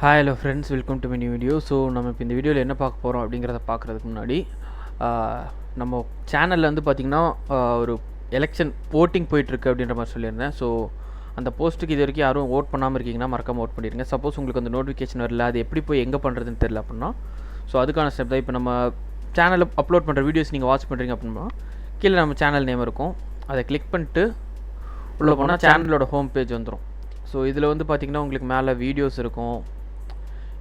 Hi hello friends, welcome to my new video. So நம்ம இப்போ இந்த வீடியோவில் என்ன பார்க்க போகிறோம் அப்படிங்கிறத பார்க்குறதுக்கு முன்னாடி நம்ம சேனலில் வந்து பார்த்திங்கன்னா ஒரு எலெக்ஷன் ஓட்டிங் போயிட்டுருக்கு அப்படின்ற மாதிரி சொல்லியிருந்தேன். ஸோ அந்த போஸ்ட்டுக்கு இது வரைக்கும் யாரும் ஓட் பண்ணாமல் இருக்கீங்கன்னா மறக்காமல் ஓட் பண்ணிடுங்க. சப்போஸ் உங்களுக்கு அந்த நோட்டிஃபிகேஷன் வரல, அது எப்படி போய் எங்கே பண்ணுறதுன்னு தெரியல அப்படின்னா, ஸோ அதுக்கான ஸ்டெப் தான் இப்போ நம்ம சேனலில் அப்லோட் பண்ணுற வீடியோஸ் நீங்கள் வாட்ச் பண்ணுறீங்க அப்படின்னா கீழே நம்ம சேனல் நேம் இருக்கும், அதை கிளிக் பண்ணிட்டு உள்ளே போனால் சேனலோட ஹோம் பேஜ் வந்துடும். ஸோ இதில் வந்து பார்த்திங்கன்னா உங்களுக்கு மேலே வீடியோஸ் இருக்கும்,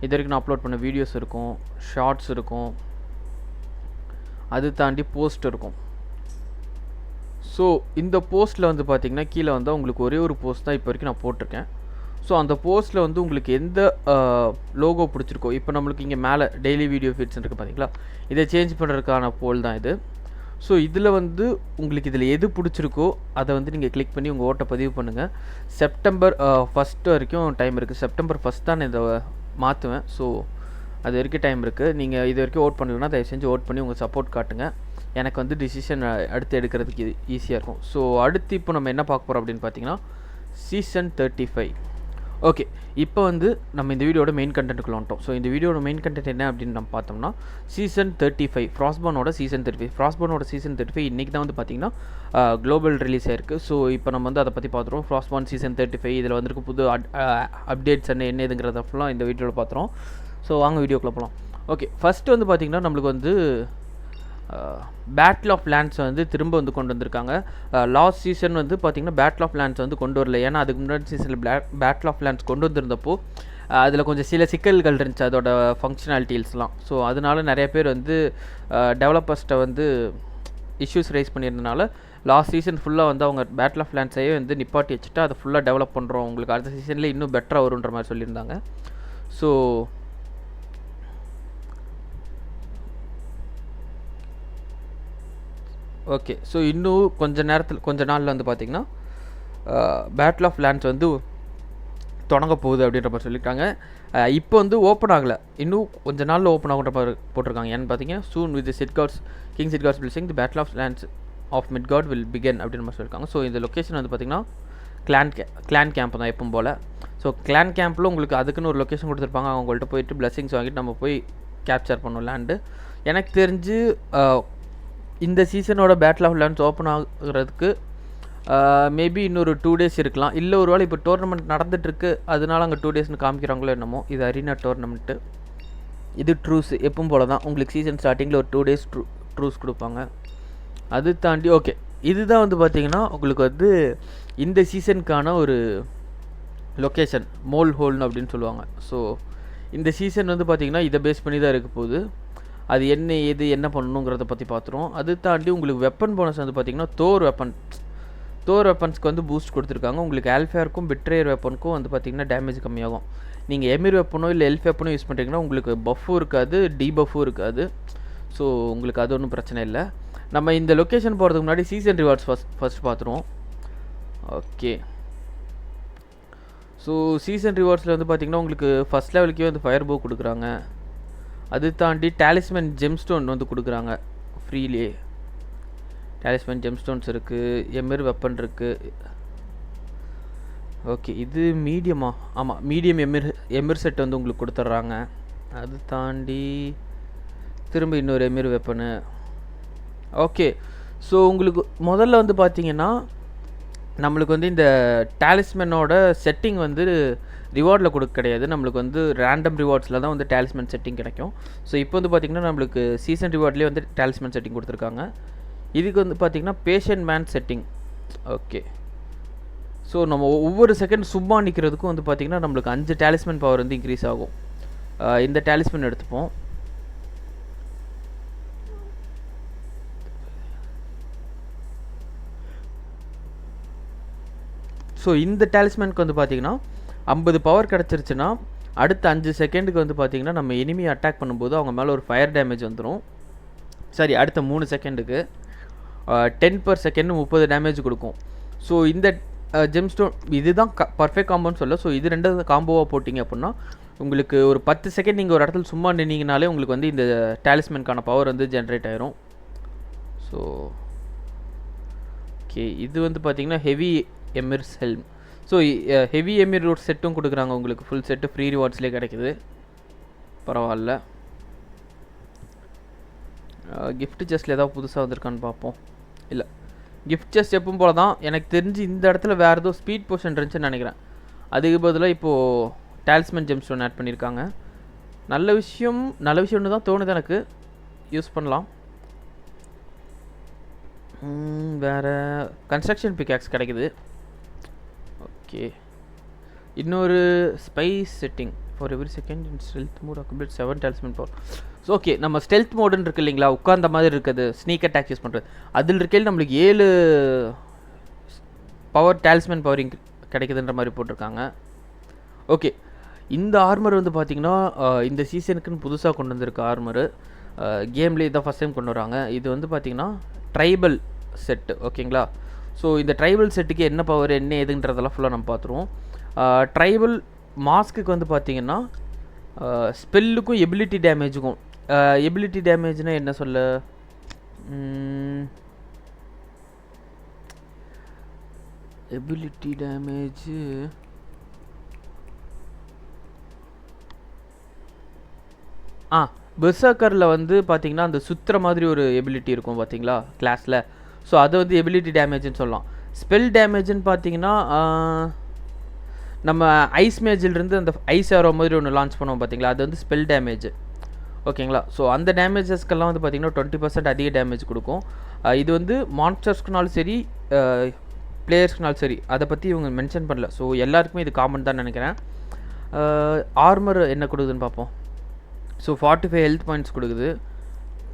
இது வரைக்கும் நான் அப்லோட் பண்ண வீடியோஸ் இருக்கும், ஷார்ட்ஸ் இருக்கும், அது தாண்டி போஸ்ட் இருக்கும். ஸோ இந்த போஸ்ட்டில் வந்து பார்த்திங்கன்னா கீழே வந்து உங்களுக்கு ஒரே ஒரு போஸ்ட் தான் இப்போ வரைக்கும் நான் போட்டிருக்கேன். ஸோ அந்த போஸ்ட்டில் வந்து உங்களுக்கு எந்த லோகோ பிடிச்சிருக்கோ, இப்போ நம்மளுக்கு இங்கே மேலே டெய்லி வீடியோ ஃபீட்ஸ் இருக்குது பார்த்தீங்களா, இதை சேஞ்ச் பண்ணுறதுக்கான போல் தான் இது. ஸோ இதில் வந்து உங்களுக்கு இதில் எது பிடிச்சிருக்கோ அதை வந்து நீங்கள் கிளிக் பண்ணி உங்கள் ஓட்டை பதிவு பண்ணுங்கள். செப்டம்பர் 1 வரைக்கும் டைம் இருக்குது. செப்டம்பர் 1 தான் இதை மாற்றுவேன். ஸோ அது வரைக்கும் டைம் இருக்குது. நீங்கள் இது வரைக்கும் ஓட் பண்ணுவீங்கன்னா தயவு செஞ்சு ஓட் பண்ணி உங்கள் சப்போர்ட் காட்டுங்க. எனக்கு வந்து டிசிஷன் அடுத்து எடுக்கிறதுக்கு ஈஸியாக இருக்கும். ஸோ அடுத்து இப்போ நம்ம என்ன பார்க்க போகிறோம் அப்படின்னு பார்த்தீங்கன்னா சீசன் 35. ஓகே, இப்போ வந்து நம்ம இந்த வீடியோட மெயின் கண்டென்ட்டுக்குள்ள வந்துட்டோம். ஸோ இந்த வீடியோட மெயின் கண்டென்ட் என்ன அப்படின்னு நம்ம பார்த்தோம்னா சீசன் 35 ஃப்ராஸ்ட்பர்னோட சீசன் 35. ஃப்ராஸ்ட்பர்னோட சீசன் 35 இன்றைக்கி தான் வந்து பார்த்திங்கன்னா குளோபல் ரிலீஸ் ஆயிருக்கு. ஸோ இப்போ நம்ம வந்து அதை பற்றி பார்த்துருவோம். ஃப்ராஸ்ட்பர்ன் சீசன் 35 இதில் வந்துருக்கு புது அப்டேட்ஸ் என்ன இதுங்கிறத ஃபுல்லாக இந்த வீடியோவில் பார்த்துருவோம். ஸோ வாங்க வீடியோக்குள்ளே போகலாம். ஓகே, ஃபஸ்ட்டு வந்து பார்த்திங்கன்னா நம்மளுக்கு வந்து பேட்டில் ஆஃப் லேண்ட்ஸ் வந்து திரும்ப வந்து கொண்டு வந்திருக்காங்க. லாஸ்ட் சீசன் வந்து பார்த்திங்கன்னா பேட்டில் ஆஃப் லேண்ட்ஸ் வந்து கொண்டு வரல. ஏன்னா அதுக்கு முன்னாடி சீசனில் பேட்டில் ஆஃப் லேண்ட்ஸ் கொண்டு வந்திருந்தப்போ அதில் கொஞ்சம் சில சிக்கல்கள் இருந்துச்சு அதோட ஃபங்க்ஷனாலிட்டிஸ்லாம். ஸோ அதனால நிறைய பேர் வந்து டெவலப்பர்ஸ்ட்டை வந்து இஷ்யூஸ் ரைஸ் பண்ணியிருந்தனால லாஸ்ட் சீசன் ஃபுல்லாக வந்து அவங்க பேட்டில் ஆஃப் லேண்ட்ஸையே வந்து நிப்பாட்டி வச்சுட்டு அதை ஃபுல்லாக டெவலப் பண்ணுறோம், உங்களுக்கு அடுத்த சீசனில் இன்னும் பெட்டராக வருன்ற மாதிரி சொல்லியிருந்தாங்க. ஸோ ஓகே, ஸோ இன்னும் கொஞ்ச நாளில் வந்து பார்த்திங்கன்னா பேட்டில் ஆஃப் லேண்ட்ஸ் வந்து தொடங்க போகுது அப்படின்ற மாதிரி சொல்லியிருக்காங்க. இப்போ வந்து ஓப்பன் ஆகலை, இன்னும் கொஞ்ச நாளில் ஓப்பன் ஆகுன்ற மாதிரி போட்டிருக்காங்க. ஏன்னு பார்த்தீங்கன்னா soon with king Sidgard's will sing the battle of lands of Midgard will begin அப்படின்ற மாதிரி சொல்லியிருக்காங்க. ஸோ இந்த லொக்கேஷன் வந்து பார்த்திங்கன்னா கிளான் கேம்ப் தான் எப்பவும் போல். ஸோ கிளான் கேம்பில் உங்களுக்கு அதுக்குன்னு ஒரு லொக்கேஷன் கொடுத்துருப்பாங்க. அவங்கள்ட்ட போயிட்டு பிளெஸிங்ஸ் வாங்கிட்டு நம்ம போய் கேப்சர் பண்ணோம் லேண்டு. எனக்கு தெரிஞ்சு இந்த சீசனோட பேட்டில் ஆஃப் லேண்ட்ஸ் ஓப்பன் ஆகுறதுக்கு மேபி இன்னொரு 2 days இருக்கலாம். இல்லை ஒரு வேளை இப்போ டோர்னமெண்ட் நடந்துகிட்ருக்கு, அதனால அங்கே 2 daysனு காமிக்கிறாங்களோ என்னமோ. இது அரீனா டோர்னமெண்ட்டு, இது ட்ரூஸ் எப்பவும் போல் தான். உங்களுக்கு சீசன் ஸ்டார்டிங்கில் ஒரு 2 days ட்ரூஸ் கொடுப்பாங்க. அது தாண்டி ஓகே, இதுதான் வந்து பார்த்திங்கன்னா உங்களுக்கு வந்து இந்த சீசனுக்கான ஒரு லொக்கேஷன், மோல் ஹோல்னு அப்படின்னு சொல்லுவாங்க. ஸோ இந்த சீசன் வந்து பார்த்திங்கன்னா இதை பேஸ் பண்ணி தான் இருக்க போகுது. அது என்ன பண்ணணுங்கிறத பற்றி பார்த்துருவோம். அது தாண்டி உங்களுக்கு வெப்பன் போனஸ் வந்து பார்த்திங்கன்னா தோர் வெப்பன்ஸ்க்கு வந்து பூஸ்ட் கொடுத்துருக்காங்க. உங்களுக்கு ஆல்ஃபேருக்கும் பிட்ரேயர் வெப்பனுக்கும் வந்து பார்த்திங்கன்னா டேமேஜ் கம்மியாகும். நீங்கள் எமிர் வெப்பனோ இல்லை எல்ஃப் வெப்பனோ யூஸ் பண்ணுறீங்கன்னா உங்களுக்கு பஃப்பும் இருக்காது, டீபஃப்பும் இருக்காது. ஸோ உங்களுக்கு அது ஒன்றும் பிரச்சனை இல்லை. நம்ம இந்த லொக்கேஷன் போகிறதுக்கு முன்னாடி சீசன் ரிவார்ட்ஸ் ஃபஸ்ட் பார்த்துருவோம். ஓகே, ஸோ சீசன் ரிவார்ட்ஸில் வந்து பார்த்திங்கன்னா உங்களுக்கு ஃபஸ்ட் லெவலுக்கே வந்து ஃபயர் போ கொடுக்குறாங்க. அது தாண்டி டாலிஸ்மேன் ஜெம்ஸ்டோன் வந்து கொடுக்குறாங்க ஃப்ரீலே. டாலிஸ்மேன் ஜெம்ஸ்டோன்ஸ் இருக்குது, எமிர் வெப்பன் இருக்குது. ஓகே, இது மீடியமா? ஆமாம், மீடியம் எமிர் செட் வந்து உங்களுக்கு கொடுத்துட்றாங்க. அது தாண்டி திரும்ப இன்னொரு எமிர் வெப்பனு. ஓகே, ஸோ உங்களுக்கு முதல்ல வந்து பார்த்திங்கன்னா நம்மளுக்கு வந்து இந்த டாலிஸ்மேனோட செட்டிங் வந்து ரிவார்டில் கொடுக்க கிடையாது. நம்மளுக்கு வந்து ரேண்டம் ரிவார்ட்ஸில் தான் வந்து டாலிஸ்மேன் செட்டிங் கிடைக்கும். ஸோ இப்போ வந்து பார்த்திங்கன்னா நம்மளுக்கு சீசன் ரிவார்ட்லேயே வந்து டாலிஸ்மேன் செட்டிங் கொடுத்துருக்காங்க. இதுக்கு வந்து பார்த்திங்கன்னா patient man setting. Okay, so நம்ம ஒவ்வொரு செகண்ட் சும்மா நிற்கிறதுக்கும் வந்து பார்த்திங்கன்னா நம்மளுக்கு 5 டாலிஸ்மேன் பவர் வந்து இன்க்ரீஸ் ஆகும். இந்த டாலிஸ்மேன் எடுத்துப்போம். ஸோ இந்த டாலிஸ்மேனுக்கு வந்து பார்த்திங்கன்னா 50 பவர் கிடச்சிருச்சுன்னா அடுத்த 5 செகண்டுக்கு வந்து பார்த்திங்கன்னா நம்ம எனிமி அட்டாக் பண்ணும்போது அவங்க மேலே ஒரு ஃபயர் டேமேஜ் வந்துடும். சரி, அடுத்த 3 செகண்டுக்கு 10 per second 30 டேமேஜ் கொடுக்கும். ஸோ இந்த ஜெம்ஸ்டோன் இதுதான் பர்ஃபெக்ட் காம்போன்னு சொல்ல. ஸோ இது 2 காம்போவாக போட்டிங்க அப்படின்னா உங்களுக்கு ஒரு 10 செகண்ட் நீங்கள் ஒரு இடத்துல சும்மா நின்னீங்கனாலே உங்களுக்கு வந்து இந்த டாலிஸ்மேனுக்கான பவர் வந்து ஜென்ரேட் ஆயிரும். ஸோ ஓகே, இது வந்து பார்த்திங்கன்னா heavy Emir's helm. So heavy Emir root செட்டும் கொடுக்குறாங்க உங்களுக்கு, ஃபுல் செட்டு ஃப்ரீ ரிவார்ட்ஸ்லேயே கிடைக்குது, பரவாயில்ல. கிஃப்ட் செஸ்ட்டில் ஏதாவது புதுசாக வந்திருக்கான்னு பார்ப்போம். இல்லை, கிஃப்ட் செஸ்ட் எப்பவும் போல தான். எனக்கு தெரிஞ்சு இந்த இடத்துல வேறு ஏதோ ஸ்பீட் போர்ஷன் இருந்துச்சுன்னு நினைக்கிறேன். அதுக்கு பதிலாக இப்போது டாலிஸ்மன் ஜெம் ஸ்டோன் ஆட் பண்ணியிருக்காங்க. நல்ல விஷயம்னு தான் தோணுது எனக்கு, யூஸ் பண்ணலாம். வேறு கன்ஸ்ட்ரக்ஷன் பிக்காக்ஸ் கிடைக்குது. ஓகே, இன்னொரு spice setting for every second in stealth mode accumulate 7 talisman power. So okay, நம்ம ஸ்டெல்த் மோடுன்னு இருக்குது இல்லைங்களா, உட்கார்ந்த மாதிரி இருக்குது, ஸ்னீக் அட்டாக் யூஸ் பண்ணுறது. அதில் இருக்கையில் நம்மளுக்கு 7 பவர் டாலிஸ்மன் பவரிங் கிடைக்குதுன்ற மாதிரி போட்டிருக்காங்க. ஓகே, இந்த ஆர்மர் வந்து பார்த்திங்கன்னா இந்த சீசனுக்குன்னு புதுசாக கொண்டு வந்திருக்க ஆர்மரு, கேம்லேயே இதான் ஃபஸ்ட் டைம் கொண்டு வராங்க. இது வந்து பார்த்திங்கன்னா ட்ரைபல் செட்டு, ஓகேங்களா. ஸோ இந்த ட்ரைபல் செட்டுக்கு என்ன பவர் என்ன ஏதுன்றதெல்லாம் ஃபுல்லாக நம்ம பார்த்துருவோம். ட்ரைபல் மாஸ்க்குக்கு வந்து பார்த்திங்கன்னா ஸ்பெல்லுக்கும் எபிலிட்டி டேமேஜுக்கும், எபிலிட்டி டேமேஜ்னால் என்ன சொல்ல, எபிலிட்டி டேமேஜு பெர்சர்க்கரில் வந்து பார்த்திங்கன்னா அந்த சுற்றுற மாதிரி ஒரு எபிலிட்டி இருக்கும் பார்த்தீங்களா கிளாஸில். ஸோ அது வந்து எபிலிட்டி டேமேஜ்னு சொல்லலாம். ஸ்பெல் டேமேஜ்னு பார்த்தீங்கன்னா நம்ம ஐஸ் மேஜிலிருந்து அந்த ஐஸ் ஆரோ மாதிரி ஒன்று லான்ச் பண்ணுவோம் பார்த்தீங்களா, அது வந்து ஸ்பெல் டேமேஜ், ஓகேங்களா. ஸோ அந்த டேமேஜஸ்க்கெல்லாம் வந்து பார்த்திங்கன்னா 20% அதிக டேமேஜ் கொடுக்கும். இது வந்து மான்ஸ்டர்ஸ்க்குனாலும் சரி பிளேயர்ஸ்க்குனாலும் சரி, அதை பற்றி இவங்க மென்ஷன் பண்ணல. ஸோ எல்லாருக்குமே இது காமன் தான் நினைக்கிறேன். ஆர்மர் என்ன கொடுக்குதுன்னு பார்ப்போம். ஸோ 45 ஹெல்த் பாயிண்ட்ஸ் கொடுக்குது.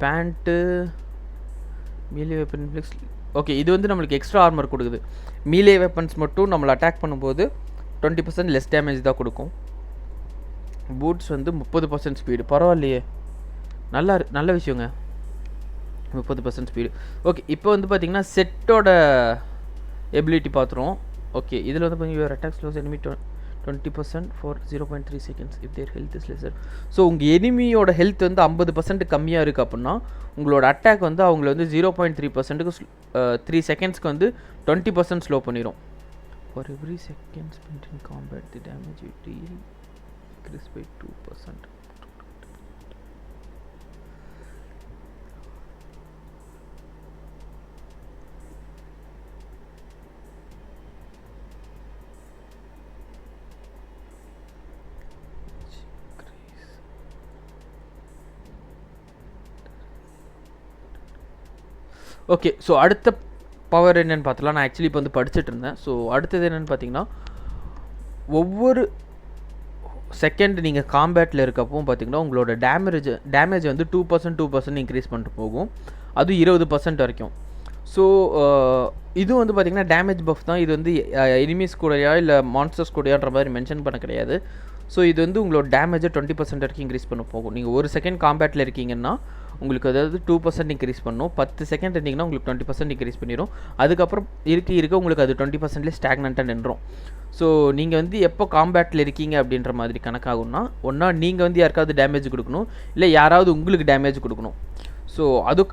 பேண்ட்டு மீலே வெப்பன் ஃப்ளெக்ஸ், ஓகே, இது வந்து நம்மளுக்கு எக்ஸ்ட்ரா ஆர்மர் கொடுக்குது. மீலே வெப்பன்ஸ் மட்டும் நம்மளை அட்டாக் பண்ணும்போது 20% லெஸ் டேமேஜ் தான் கொடுக்கும். பூட்ஸ் வந்து 30% ஸ்பீடு, பரவாயில்லையே, நல்ல விஷயங்க, 30% ஸ்பீடு. ஓகே, இப்போ வந்து பார்த்திங்கன்னா செட்டோட எபிலிட்டி பார்த்துருவோம். ஓகே, இதில் வந்து பார்த்தீங்கன்னா your attack ஸ்லோஸ் enemy 20% for 0.3 seconds if their health is lesser. So உங்கள் எனிமியோட ஹெல்த் வந்து 50% கம்மியாக இருக்குது அப்படின்னா உங்களோட அட்டாக் வந்து அவங்கள வந்து 0.3%க்கு 3 செகண்ட்ஸ்க்கு வந்து 20% ஸ்லோ பண்ணிடும். For every second spent in combat the damage you deal increase by 2%. Okay, so அடுத்த பவர் என்னென்னு பார்த்தலாம். நான் ஆக்சுவலி இப்போ வந்து படிச்சுட்டு இருந்தேன். ஸோ அடுத்தது என்னென்னு பார்த்தீங்கன்னா, ஒவ்வொரு செகண்ட் நீங்கள் காம்பேட்டில் இருக்கப்போ பார்த்தீங்கன்னா உங்களோட டேமேஜ் வந்து 2% இன்க்ரீஸ் பண்ணிட்டு போகும், அதுவும் 20% வரைக்கும். ஸோ இது வந்து பார்த்திங்கன்னா டேமேஜ் பஃப் தான். இது வந்து எனிமீஸ் கூடயா இல்லை மான்ஸ்டர்ஸ் கூடயான்ற மாதிரி மென்ஷன் பண்ண கிடையாது. ஸோ இது வந்து உங்களோட டேமேஜை 20% வரைக்கும் இன்க்ரீஸ் பண்ண போகும். நீங்கள் ஒரு செகண்ட் காம்பேட்டில் இருக்கீங்கன்னா உங்களுக்கு அதாவது 2% இன்க்ரீஸ் பண்ணும். 10 செகண்ட் இருந்தீங்கன்னா உங்களுக்கு 20% இன்க்ரீஸ் பண்ணிடும். அதுக்கப்புறம் இருக்க உங்களுக்கு அது 20%லேயே ஸ்டாக்னண்ட்டாக நின்றோம். ஸோ நீங்கள் வந்து எப்போ காம்பேட்டில் இருக்கீங்க அப்படின்ற மாதிரி கணக்காகும்னா, ஒன்றா நீங்கள் வந்து யாருக்காவது டேமேஜ் கொடுக்கணும், இல்லை யாராவது உங்களுக்கு டேமேஜ் கொடுக்கணும். ஸோ அது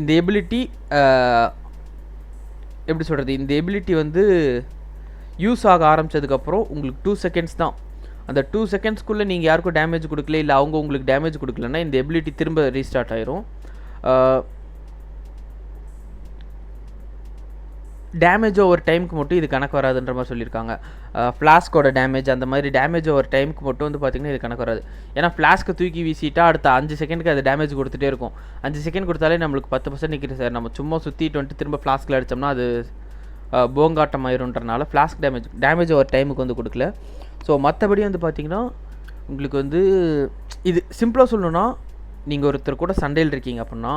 இந்த எபிலிட்டி எப்படி சொல்கிறது, இந்த எபிலிட்டி வந்து யூஸ் ஆக ஆரம்பித்ததுக்கப்புறம் உங்களுக்கு 2 செகண்ட்ஸ் தான். அந்த 2 செகண்ட்ஸ்க்குள்ளே நீங்கள் யாருக்கும் டேமேஜ் கொடுக்கல, இல்லை அவங்க உங்களுக்கு டேமேஜ் கொடுக்கலன்னா இந்த எபிலிட்டி திரும்ப ரீஸ்டார்ட் ஆயிரும். டேமேஜ் ஓவர் டைமுக்கு மட்டும் இது கணக்கு வராதுன்ற மாதிரி சொல்லியிருக்காங்க. ஃப்ளாஸ்கோட டேமேஜ் அந்த மாதிரி டேமேஜ் ஓவர் டைமுக்கு மட்டும் வந்து பார்த்திங்கன்னா இது கணக்கு வராது. ஏன்னா ஃப்ளாஸ்க்கு தூக்கி வீசிட்டா அடுத்த 5 செகண்டுக்கு அது டேமேஜ் கொடுத்துட்டே இருக்கும். 5 செகண்ட் கொடுத்தாலே நம்மளுக்கு 10% நிற்கிது சார். நம்ம சும்மா சுற்றிட்டு வந்துட்டு திரும்ப ஃப்ளாஸ்கில் அடித்தோம்னா அது போங்காட்டம் ஆயிருன்றனால ஃப்ளாஸ்க் டேமேஜ் ஓவர் டைமுக்கு வந்து கொடுக்கல. ஸோ மற்றபடி வந்து பார்த்திங்கன்னா உங்களுக்கு வந்து இது சிம்பிளாக சொல்லணுன்னா, நீங்கள் ஒருத்தர் கூட சண்டையில் இருக்கீங்க அப்படின்னா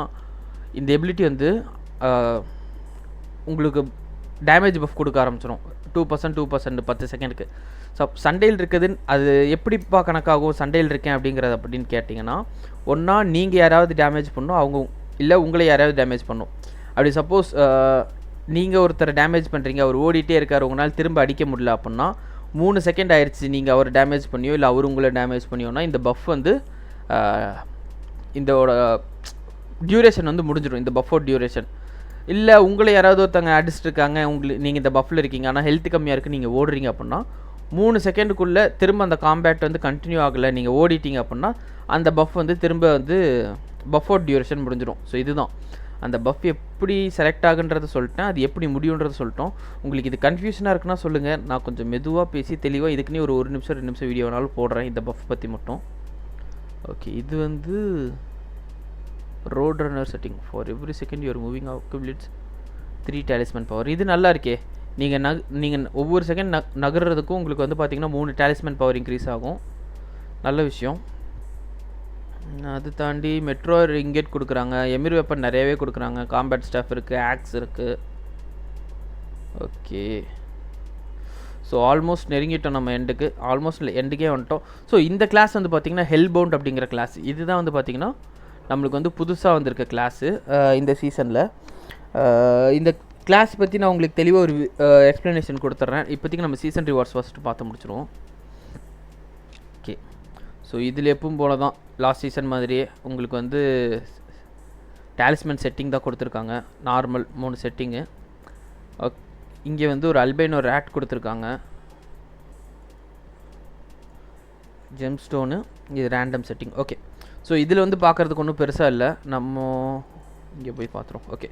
இந்த எபிலிட்டி வந்து உங்களுக்கு டேமேஜ் பஃப் கொடுக்க ஆரம்பிச்சிடும். 2% 10 செகண்டுக்கு. ஸோ சண்டையில் இருக்குதுன்னு அது எப்படிப்பா கணக்காகும் சண்டையில் இருக்கேன் அப்படிங்கிறது அப்படின்னு கேட்டிங்கன்னா, ஒன்றா நீங்கள் யாராவது டேமேஜ் பண்ணணும், அவங்க இல்லை உங்களை யாராவது டேமேஜ் பண்ணும். அப்படி சப்போஸ் நீங்கள் ஒருத்தரை டேமேஜ் பண்ணுறீங்க, அவர் ஓடிட்டே இருக்கார், உங்களால் திரும்ப அடிக்க முடியல அப்படின்னா 3 செகண்ட் ஆயிடுச்சு நீங்கள் அவர் டேமேஜ் பண்ணியோ இல்லை அவர் உங்களை டேமேஜ் பண்ணியோன்னா இந்த பஃப் வந்து இதோட டியூரேஷன் வந்து முடிஞ்சிடும். இந்த பஃபோட டியூரேஷன் இல்லை உங்களை யாராவது ஒருத்தவங்க அடிச்சிட்ருக்காங்க, நீங்கள் இந்த பஃபில் இருக்கீங்க ஆனால் ஹெல்த் கம்மியாக இருக்குது, நீங்கள் ஓடுறீங்க அப்படின்னா 3 செகண்டுக்குள்ளே திரும்ப அந்த காம்பேட் வந்து கண்டினியூ ஆகலை, நீங்கள் ஓடிட்டீங்க அப்படின்னா அந்த பஃப் வந்து திரும்ப வந்து பஃபோட் டியூரேஷன் முடிஞ்சிடும். ஸோ இதுதான் அந்த பஃப் எப்படி செலக்ட் ஆகுன்றதை சொல்லிட்டேன், அது எப்படி முடியுன்றதை சொல்லிட்டோம். உங்களுக்கு இது கன்ஃபியூஷனாக இருக்குன்னா சொல்லுங்கள், நான் கொஞ்சம் மெதுவாக பேசி தெளிவாக இதுக்குன்னே ஒரு 1 நிமிஷம் 2 நிமிஷம் வீடியோ வேணாலும் போடுறேன் இந்த பஃப் பற்றி மட்டும். ஓகே, இது வந்து road runner setting for every second you're moving accumulates 3 talisman power. இது நல்லா இருக்கே. நீங்கள் ஒவ்வொரு செகண்ட் நகர்றதுக்கும் உங்களுக்கு வந்து பார்த்திங்கன்னா 3 டாலிஸ்மன் பவர் இன்க்ரீஸ் ஆகும். நல்ல விஷயம். அது தாண்டி மெட்ரோ ரிங்கெட் கொடுக்குறாங்க, எமிர் வெப்பன் நிறையவே கொடுக்குறாங்க, காம்பேட் ஸ்டாஃப் இருக்குது, ஆக்ஸ் இருக்குது. ஓகே, ஸோ ஆல்மோஸ்ட் நெருங்கிட்டோம் நம்ம எண்டுக்கு, ஆல்மோஸ்ட் எண்டுக்கே வந்துட்டோம். ஸோ இந்த கிளாஸ் வந்து பார்த்திங்கன்னா ஹெல்பவுண்ட் அப்படிங்கிற கிளாஸ். இதுதான் வந்து பார்த்திங்கன்னா நம்மளுக்கு வந்து புதுசாக வந்திருக்க கிளாஸு இந்த சீசனில். இந்த கிளாஸ் பற்றி நான் உங்களுக்கு தெளிவாக ஒரு எக்ஸ்ப்ளனேஷன் கொடுத்துட்றேன். இப்போதைக்கு நம்ம சீசன் ரிவார்ட்ஸ் ஃபஸ்ட்டு பார்த்து முடிச்சிடுவோம். ஓகே, ஸோ இதில் எப்பவும் போல தான் லாஸ்ட் சீசன் மாதிரியே உங்களுக்கு வந்து டாலிஸ்மன் செட்டிங் தான் கொடுத்துருக்காங்க. Normal 3 setting. இங்கே வந்து ஒரு அல்பைனோ ரேட் கொடுத்துருக்காங்க, ஜெம் ஸ்டோனு, இது ரேண்டம் செட்டிங். ஓகே, ஸோ இதில் வந்து பார்க்குறதுக்கு ஒன்றும் பெருசாக இல்லை, நம்ம இங்கே போய் பார்த்துருவோம். ஓகே,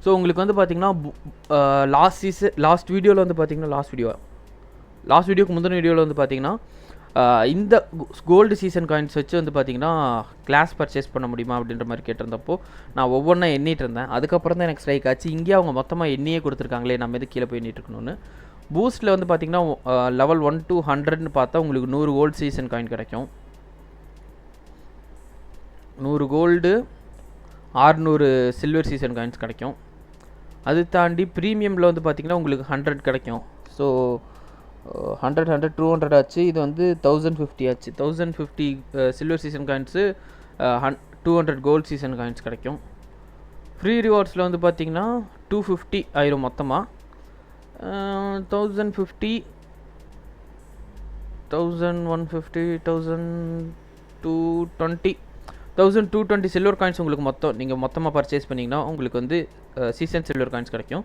ஸோ உங்களுக்கு வந்து பார்த்திங்கன்னா லாஸ்ட் வீடியோவில் வந்து பார்த்திங்கன்னா லாஸ்ட் வீடியோக்கு முந்தின வீடியோவில் வந்து பார்த்திங்கன்னா இந்த கோல்டு சீசன் காயின்ஸ் வச்சு வந்து பார்த்திங்கன்னா கிளாஸ் பர்ச்சேஸ் பண்ண முடியுமா அப்படின்ற மாதிரி கேட்டிருந்தப்போ நான் ஒவ்வொன்றா எண்ணிட்டு இருந்தேன். அதுக்கப்புறம் தான் எனக்கு ஸ்ட்ரைக் ஆச்சு, இங்கே அவங்க மொத்தமாக எண்ணியே கொடுத்துருக்காங்களே, நம்ம எது கீழே போய் எண்ணிட்டு இருக்கணும்னு. பூஸ்ட்டில் வந்து பார்த்திங்கன்னா லெவல் 1 to 100ன்னு பார்த்தா உங்களுக்கு 100 கோல்டு சீசன் காயின் கிடைக்கும். 100 கோல்டு 600 சில்வர் சீசன் காயின்ஸ் கிடைக்கும். அது தாண்டி ப்ரீமியமில் வந்து பார்த்திங்கன்னா உங்களுக்கு 100 கிடைக்கும். ஸோ 100 200 ஆச்சு. இது வந்து 1050 ஆச்சு. 1050 silver season coins, 200 gold season coins கிடைக்கும். ஃப்ரீ ரிவார்ட்ஸில் வந்து பார்த்திங்கன்னா 250 ஆயிரும் மொத்தமாக. 1050 1150 1220 சில்வர் காயின்ஸ் உங்களுக்கு நீங்கள் மொத்தமாக பர்ச்சேஸ் பண்ணிங்கன்னா உங்களுக்கு வந்து சீசன் சில்வர் காயின்ஸ் கிடைக்கும்.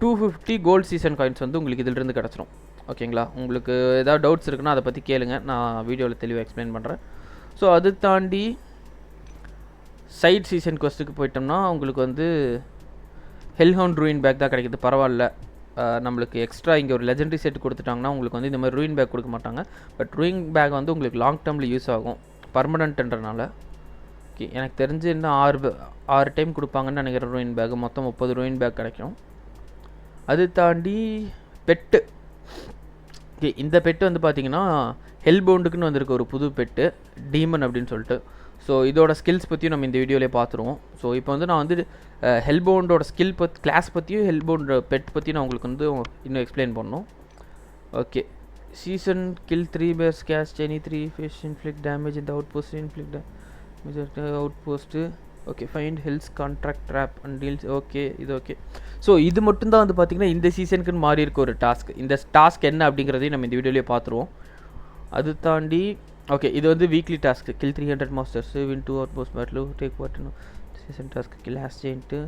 250 கோல்டு சீசன் காயின்ஸ் வந்து உங்களுக்கு இதிலிருந்து கிடச்சிரும். ஓகேங்களா, உங்களுக்கு ஏதாவது டவுட்ஸ் இருக்குன்னா அதை பற்றி கேளுங்க, நான் வீடியோவில் தெளிவாக எக்ஸ்பிளைன் பண்ணுறேன். ஸோ அது தாண்டி சைட் சீசன் கொஸ்ட்டுக்கு போயிட்டோம்னா உங்களுக்கு வந்து ஹெல்ஹவுண்ட் ரூயின் பேக் தான் கிடைக்குது. பரவாயில்ல, நம்மளுக்கு எக்ஸ்ட்ரா இங்கே ஒரு லெஜெண்டரி செட் கொடுத்துட்டாங்கன்னா உங்களுக்கு வந்து இந்த மாதிரி ரூயின் பேக் கொடுக்க மாட்டாங்க. பட் ரூயின் பேக் வந்து உங்களுக்கு லாங் டேர்மில் யூஸ் ஆகும், பர்மனெண்ட்ன்றனால. ஓகே, எனக்கு தெரிஞ்சு இன்னும் 6 டைம் கொடுப்பாங்கன்னு நினைக்கிறேன் ரூயின் பேக். மொத்தம் 30 ரூயின் பேக் கிடைக்கும். அது தாண்டி பெட்டு. ஓகே, இந்த பெட்டு வந்து பார்த்திங்கன்னா ஹெல்பவுண்டுக்குன்னு வந்திருக்க ஒரு புது பெட்டு, டீமன் அப்படின்னு சொல்லிட்டு. ஸோ இதோட ஸ்கில்ஸ் பற்றியும் நம்ம இந்த வீடியோவிலே பார்த்துருவோம். ஸோ இப்போ வந்து நான் வந்து ஹெல்பவுண்டோட கிளாஸ் பற்றியும் ஹெல்பவுண்ட் பெட் பற்றி நான் உங்களுக்கு வந்து இன்னும் எக்ஸ்பிளைன் பண்ணணும். Okay, season kill 3 bears cast any 3 fish inflict damage in the outpost inflict outpost. Okay, find Hel's contract trap and deals. Okay, இது ஓகே. ஸோ இது மட்டும்தான் வந்து பார்த்திங்கன்னா இந்த சீசனுக்குன்னு மாறி இருக்க ஒரு டாஸ்க். இந்த டாஸ்க் என்ன அப்படிங்கிறதையும் நம்ம இந்த வீடியோலேயே பார்த்துருவோம். அது தாண்டி ஓகே, இது வந்து weekly task. Kill 300 masters, win 2 outpost battle, take part season task, kill haze giant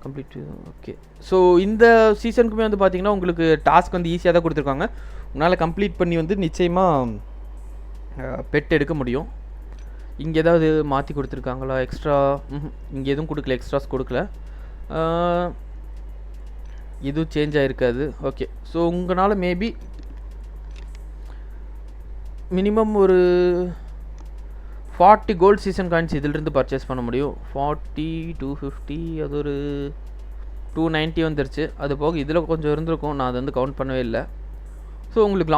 complete. Okay, so இந்த சீசனுக்குமே வந்து பார்த்திங்கன்னா உங்களுக்கு டாஸ்க் வந்து ஈஸியாக தான் கொடுத்துருக்காங்க. உங்களால் கம்ப்ளீட் பண்ணி வந்து நிச்சயமாக பெட் எடுக்க முடியும். இங்கே ஏதாவது மாற்றி கொடுத்துருக்காங்களா எக்ஸ்ட்ரா? இங்கே எதுவும் கொடுக்கல, எக்ஸ்ட்ராஸ் கொடுக்கல, இதுவும் சேஞ்ச் ஆகிருக்காது. ஓகே, ஸோ உங்களால் மேபி மினிமம் ஒரு 40 கோல்டு சீசன் காயின்ஸ் இதிலிருந்து பர்ச்சேஸ் பண்ண முடியும். 40 250 அது ஒரு 290 வந்துருச்சு. அது போக இதில் கொஞ்சம் இருந்திருக்கும், நான் அது வந்து கவுண்ட் பண்ணவே இல்லை. ஸோ உங்களுக்கு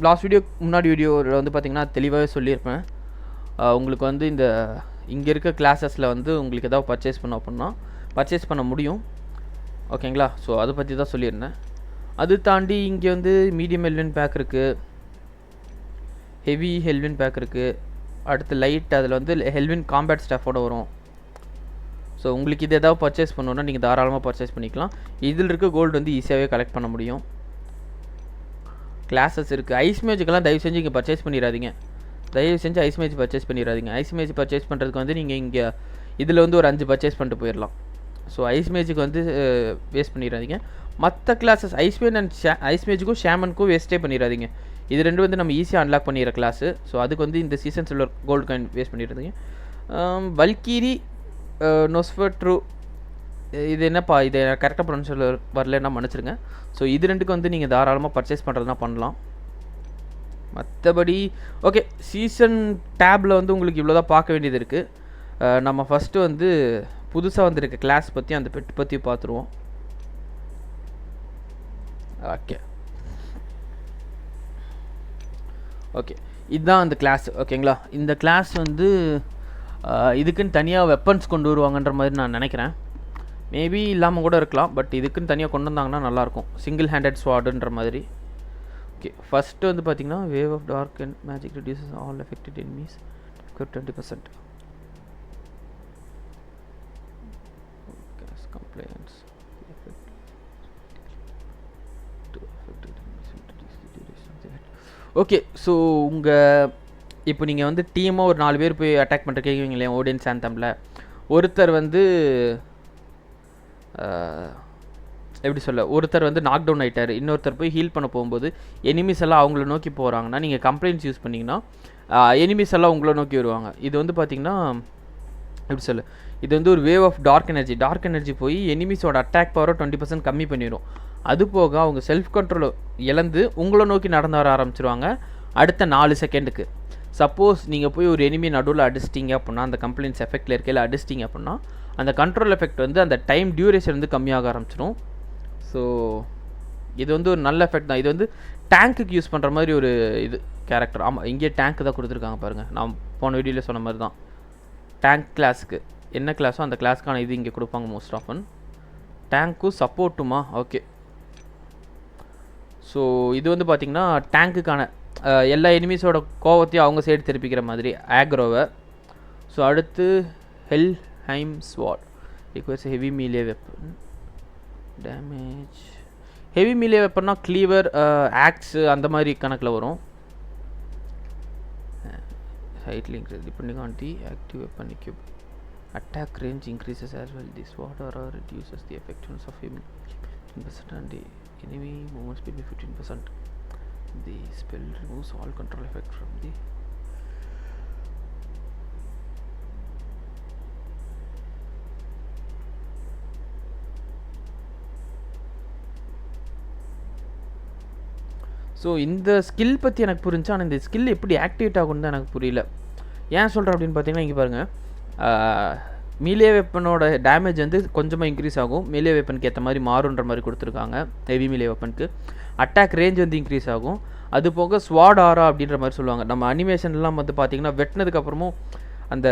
லாஸ்ட் வீடியோ முன்னாடி வீடியோவில் வந்து பார்த்திங்கன்னா தெளிவாகவே சொல்லியிருப்பேன். உங்களுக்கு வந்து இங்கே இருக்க கிளாஸஸில் வந்து உங்களுக்கு எதாவது பர்ச்சேஸ் பண்ணோம் அப்படின்னா பர்ச்சேஸ் பண்ண முடியும். ஓகேங்களா, ஸோ அதை பற்றி தான் சொல்லியிருந்தேன். அது தாண்டி இங்கே வந்து மீடியம் ஹெல்வின் பேக் இருக்குது, ஹெவி ஹெல்வின் பேக் இருக்குது, அடுத்து லைட், அதில் வந்து ஹெல்வின் காம்பேட் ஸ்டாஃபோட வரும். ஸோ உங்களுக்கு இது எதாவது பர்ச்சேஸ் பண்ணணுன்னா நீங்கள் தாராளமாக பர்ச்சேஸ் பண்ணிக்கலாம். இதில் இருக்க கோல்டு வந்து ஈஸியாகவே கலெக்ட் பண்ண முடியும். கிளாஸஸ் இருக்குது. ஐஸ் மேஜுக்கெல்லாம் தயவு செஞ்சு இங்கே பர்ச்சேஸ் பண்ணிடாதீங்க. தயவு செஞ்சு ஐஸ் மேஜ் பர்ச்சேஸ் பண்ணிடாதீங்க. ஐஸ் மேஜ் பர்ச்சேஸ் பண்ணுறதுக்கு வந்து நீங்கள் இங்கே இதில் வந்து ஒரு 5 பர்ச்சேஸ் பண்ணிட்டு போயிடலாம். ஸோ ஐஸ் மேஜுக்கு வந்து வேஸ்ட் பண்ணிடாதீங்க. மற்ற கிளாஸஸ் ஐஸ்மேன் அண்ட் ஐஸ் மேஜுக்கும் ஷேமனுக்கும் வேஸ்ட்டே பண்ணிடாதீங்க. இது ரெண்டும் வந்து நம்ம ஈஸியாக அன்லாக் பண்ணிடுற கிளாஸு. ஸோ அதுக்கு வந்து இந்த season silver gold coin waste பண்ணிடுறதுங்க. வல்கீரி, நொஸ்ஃபர்ட்ரு, இது என்னப்பா இது கரெக்டாக ப்ரொனன்ஸ் வரலன்னா மன்னிச்சிருங்க. ஸோ இது ரெண்டுக்கு வந்து நீங்கள் தாராளமாக பர்ச்சேஸ் பண்ணுறதுனா பண்ணலாம். மற்றபடி ஓகே, சீசன் டேப்பில் வந்து உங்களுக்கு இவ்வளோ தான் பார்க்க வேண்டியது இருக்குது. நம்ம ஃபஸ்ட்டு வந்து புதுசாக வந்திருக்க கிளாஸ் பற்றி அந்த பெட் பற்றி பார்த்துருவோம். ஓகே இதுதான் அந்த கிளாஸ். ஓகேங்களா, இந்த கிளாஸ் வந்து இதுக்குன்னு தனியாக வெப்பன்ஸ் கொண்டு வருவாங்கன்ற மாதிரி நான் நினைக்கிறேன். மேபி இல்லாமல் கூட இருக்கலாம், பட் இதுக்குன்னு தனியாக கொண்டு வந்தாங்கன்னா நல்லாயிருக்கும். சிங்கிள் ஹேண்டட் ஸ்வாடுன்ற மாதிரி. ஓகே, ஃபஸ்ட்டு வந்து பார்த்திங்கன்னா wave of dark and magic reduces all affected enemies 20%. Complaints okay. So இப்போ நீங்கள் வந்து டீமாக ஒரு 4 பேர் போய் அட்டாக் பண்ணுற கேட்குவீங்களே ஓடியன்ஸ் ஆந்தமில், ஒருத்தர் வந்து எப்படி சொல்ல, ஒருத்தர் வந்து நாக் டவுன் ஆகிட்டார், இன்னொருத்தர் போய் ஹீல் பண்ண போகும்போது எனிமீஸ் எல்லாம் அவங்கள நோக்கி போகிறாங்கன்னா நீங்கள் கம்ப்ளைண்ட்ஸ் யூஸ் பண்ணிங்கன்னா எனிமீஸ் எல்லாம் உங்களை நோக்கி வருவாங்க. இது வந்து பார்த்திங்கன்னா எப்படி சொல்ல, இது வந்து ஒரு வேவ் ஆஃப் டார்க் எனர்ஜி போய் எனிமீஸோட அட்டாக் பவரை 20% கம்மி பண்ணிடும். அது போக அவங்க செல்ஃப் கண்ட்ரோலை இழந்து உங்களை நோக்கி நடந்து வர ஆரம்பிச்சிருவாங்க அடுத்த 4 செகண்டுக்கு. சப்போஸ் நீங்கள் போய் ஒரு எனிமி நடுவில் அடிச்சிட்டிங்க அப்படின்னா, அந்த கம்ப்ளைண்ட்ஸ் எஃபெக்டில் இருக்கையில் அடிச்சிட்டிங்க அப்படின்னா, அந்த கண்ட்ரோல் எஃபெக்ட் வந்து அந்த டைம் டியூரேஷன் வந்து கம்மியாக ஆரம்பிச்சிடும். ஸோ இது வந்து ஒரு நல்ல எஃபெக்ட் தான். இது வந்து டேங்க்குக்கு யூஸ் பண்ணுற மாதிரி ஒரு இது கேரக்டர். ஆமாம், இங்கே டேங்க் தான் கொடுத்துருக்காங்க பாருங்கள். நான் போன வீடியோவில் சொன்ன மாதிரி தான் டேங்க் கிளாஸுக்கு என்ன கிளாஸோ அந்த கிளாஸுக்கான இது இங்கே கொடுப்பாங்க மோஸ்ட் ஆஃபன். டேங்க்கும் சப்போர்ட்டுமா? ஓகே. ஸோ இது வந்து பார்த்திங்கன்னா டேங்க்குக்கான எல்லா எனிமீஸோட கோவத்தையும் அவங்க சைடு திருப்பிக்கிற மாதிரி ஆக்ரோவை. ஸோ அடுத்து Helheim sword requires heavy melee weapon damage. Heavy melee வெப்பன்னா க்ளீவர், ஆக்ஸு அந்த மாதிரி கணக்கில் வரும். Highly increase depending on the active weapon equip. Attack range increases as well. The sword or reduces the effectiveness of heavy 15% and the enemy movement speed by 15%. The spell removes all control effect from the so இந்த skill பற்றி எனக்கு புரிஞ்சு, ஆனால் இந்த skill எப்படி activate ஆகும்னு தான் எனக்கு புரியல. ஏன் சொல்கிறேன் அப்படின்னு பார்த்தீங்கன்னா, இங்கே பாருங்கள், மீலே வெப்பனோட டேமேஜ் வந்து கொஞ்சமாக இன்க்ரீஸ் ஆகும், மீலே வெப்பனுக்கு ஏற்ற மாதிரி மாறுன்ற மாதிரி கொடுத்துருக்காங்க. ஹெவி மீலே வெப்பனுக்கு அட்டாக் ரேஞ்ச் வந்து இன்க்ரீஸ் ஆகும். அது போக ஸ்வாட் ஆரா அப்படின்ற மாதிரி சொல்லுவாங்க. நம்ம அனிமேஷன்லாம் வந்து பார்த்திங்கன்னா வெட்டினதுக்கப்புறமும் அந்த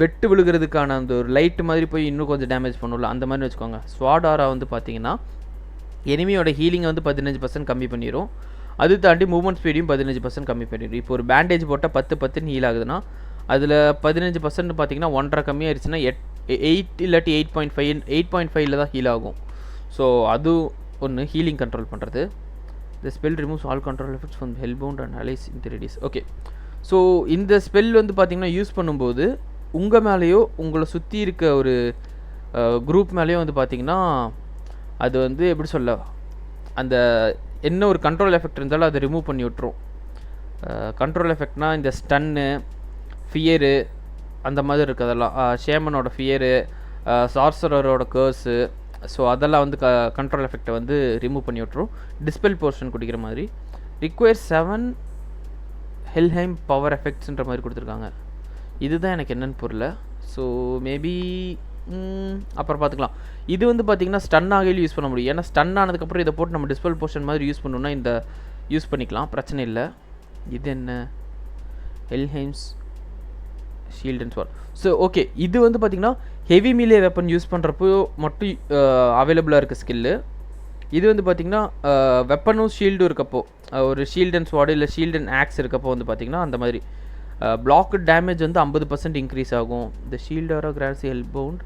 வெட்டு விழுகிறதுக்கான அந்த ஒரு லைட்டு மாதிரி போய் இன்னும் கொஞ்சம் டேமேஜ் பண்ணல, அந்த மாதிரி வச்சுக்கோங்க. ஸ்வாட் ஆரா வந்து பார்த்திங்கன்னா எனிமியோட ஹீலிங்கை வந்து 15% கம்மி பண்ணிடும். அது தாண்டி மூவ்மெண்ட் ஸ்பீடையும் 15% கம்மி பண்ணிடும். இப்போ ஒரு பேண்டேஜ் போட்டால் 10 ஹீல் ஆகுதுன்னா அதில் 15% பார்த்திங்கன்னா 1.5 கம்மியாகிடுச்சுன்னா 8 இல்லாட்டி 8.5 தான் ஹீல் ஆகும். ஸோ அது ஒன்று ஹீலிங் கண்ட்ரோல் பண்ணுறது. The spell removes all control effects from Hellbound and allies in the reduce. Okay, so இந்த ஸ்பெல் வந்து பார்த்திங்கன்னா யூஸ் பண்ணும்போது உங்கள் மேலேயோ உங்களை சுற்றி இருக்க ஒரு குரூப் மேலேயோ வந்து பார்த்திங்கன்னா அது வந்து எப்படி சொல்ல, அந்த என்ன ஒரு கண்ட்ரோல் எஃபெக்ட் இருந்தாலும் அதை ரிமூவ் பண்ணி விட்டுரும். கண்ட்ரோல் எஃபெக்ட்னால் இந்த ஸ்டன்னு, ஃபியரு அந்த மாதிரி இருக்கிறதெல்லாம், ஷேமனோட ஃபியரு, சார்சரோட கேர்ஸு, ஸோ அதெல்லாம் வந்து கண்ட்ரோல் எஃபெக்டை வந்து ரிமூவ் பண்ணி விட்டுரும். டிஸ்பெல் போர்ஷன் குடிக்கிற மாதிரி. ரிக்வயர் 7 ஹெல்ஹைம் பவர் எஃபெக்ட்ஸ்ன்ற மாதிரி கொடுத்துருக்காங்க. இதுதான் எனக்கு என்னென்னு புரியல. ஸோ மேபி அப்புறம் பார்த்துக்கலாம். இது வந்து பார்த்திங்கன்னா ஸ்டன் ஆகையில் யூஸ் பண்ண முடியும். ஏன்னா ஸ்டன் ஆனதுக்கப்புறம் இதை போட்டு நம்ம டிஸ்பெல் போர்ஷன் மாதிரி யூஸ் பண்ணணுன்னா இந்த யூஸ் பண்ணிக்கலாம், பிரச்சனை இல்லை. இது என்ன Helheim's shield and sword. So okay, இது வந்து பார்த்திங்கன்னா ஹெவி மீலே வெப்பன் யூஸ் பண்ணுறப்போ மட்டும் அவைலபிளாக இருக்க ஸ்கில்லு. இது வந்து பார்த்திங்கன்னா வெப்பனும் ஷீல்டும் இருக்கப்போ, ஒரு ஷீல்ட் அண்ட் ஸ்வாடு இல்லை ஷீல்ட் அண்ட் ஆக்ஸ் இருக்கப்போ வந்து பார்த்திங்கன்னா அந்த மாதிரி பிளாக் டேமேஜ் வந்து 50% இன்க்ரீஸ் ஆகும். The shield or grants Hellbound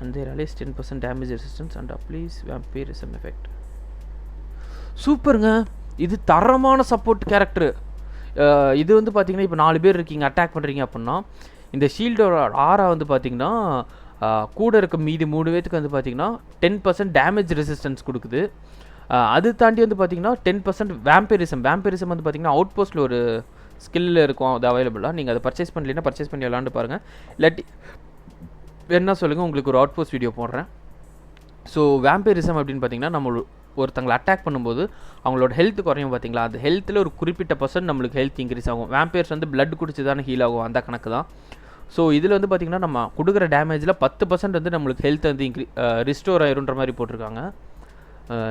and their allies 10% damage resistance and applies vampirism effect. சூப்பருங்க, இது தரமான சப்போர்ட் கேரக்டரு. இது வந்து பார்த்திங்கன்னா இப்போ 4 பேர் இருக்கீங்க, அட்டாக் பண்ணுறீங்க அப்படின்னா இந்த ஷீல்டோட ஆரா வந்து பார்த்திங்கன்னா கூட இருக்க மீதி 3 பேத்துக்கு வந்து பார்த்திங்கன்னா 10% டேமேஜ் ரெசிஸ்டன்ஸ் கொடுக்குது. அது தாண்டி வந்து பார்த்திங்கன்னா 10% வேம்பரிசம் வந்து பார்த்திங்கன்னா அவுட் போஸ்ட்டில் ஒரு ஸ்கில் இருக்கும், அது அவைலபிளாக. நீங்கள் அதை பர்ச்சேஸ் பண்ணலைன்னா பர்ச்சேஸ் பண்ணி விளாண்டு பாருங்கள். இல்லாட்டி என்ன சொல்லுங்கள், உங்களுக்கு ஒரு அவுட் போஸ்ட் வீடியோ போடுறேன். ஸோ வேம்பரிசம் அப்படின்னு பார்த்திங்கன்னா நம்ம ஒருத்தங்களை அட்டாக் பண்ணும்போது அவங்களோட ஹெல்த் குறையும் பார்த்தீங்களா, அந்த ஹெல்த்தில் ஒரு குறிப்பிட்ட % நம்மளுக்கு ஹெல்த் இன்க்ரீஸ் ஆகும். வேம்பயர்ஸ் வந்து பிளட் குடிச்சு தானே ஹீல் ஆகும், அந்த கணக்கு தான். ஸோ இதில் வந்து பார்த்திங்கன்னா நம்ம கொடுக்குற டேமேஜில் 10% வந்து நம்மளுக்கு ஹெல்த் வந்து ரிஸ்டோர் ஆயிருன்ற மாதிரி போட்டிருக்காங்க.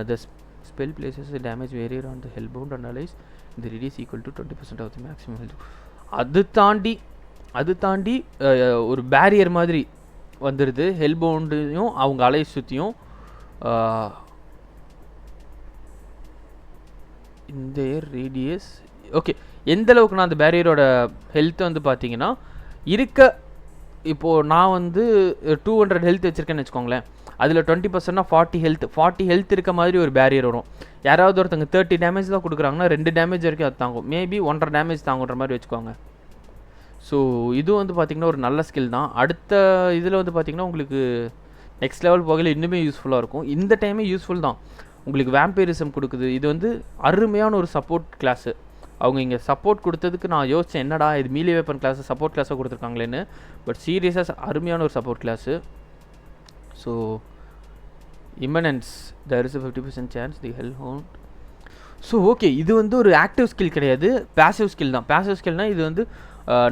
The spell places damage barrier on the hellhound analyse இந்த reduce equal to 20% of the maximum health. அது தாண்டி ஒரு பேரியர் மாதிரி வந்துடுது ஹெல்பவுண்டையும் அவங்க அலை சுற்றியும். இந்த ரேடியஸ் ஓகே, எந்த அளவுக்குனா அந்த பேரியரோட ஹெல்த் வந்து பார்த்தீங்கன்னா இப்போது நான் வந்து 200 ஹெல்த் வச்சுருக்கேன்னு வச்சுக்கோங்களேன். அதில் 20%னா 40 ஹெல்த் இருக்க மாதிரி ஒரு பேரியர் வரும். யாராவது ஒருத்தங்க 30 டேமேஜ் தான் கொடுக்குறாங்கன்னா 2 டேமேஜ் வரைக்கும் அது தாங்கும், மேபி 1.5 டேமேஜ் தாங்குன்ற மாதிரி வச்சுக்கோங்க. ஸோ இது வந்து பார்த்திங்கன்னா ஒரு நல்ல ஸ்கில் தான். அடுத்த இதில் வந்து பார்த்திங்கன்னா உங்களுக்கு நெக்ஸ்ட் லெவல் போகையில் இன்னுமே யூஸ்ஃபுல்லாக இருக்கும். இந்த டைமே யூஸ்ஃபுல் தான், உங்களுக்கு வேம்பயரிசம் கொடுக்குது. இது வந்து அருமையான ஒரு சப்போர்ட் கிளாஸு. அவங்க இங்கே சப்போர்ட் கொடுத்ததுக்கு நான் யோசித்தேன், என்னடா இது மீலி வெப்பன் கிளாஸு சப்போர்ட் கிளாஸாக கொடுத்துருக்காங்களேன்னு. பட் சீரியஸாக அருமையான ஒரு support class. So eminence there is a 50% chance the hellhound. So okay, இது வந்து ஒரு ஆக்டிவ் ஸ்கில் கிடையாது, பேசிவ் ஸ்கில் தான். பேசிவ் ஸ்கில்னால் இது வந்து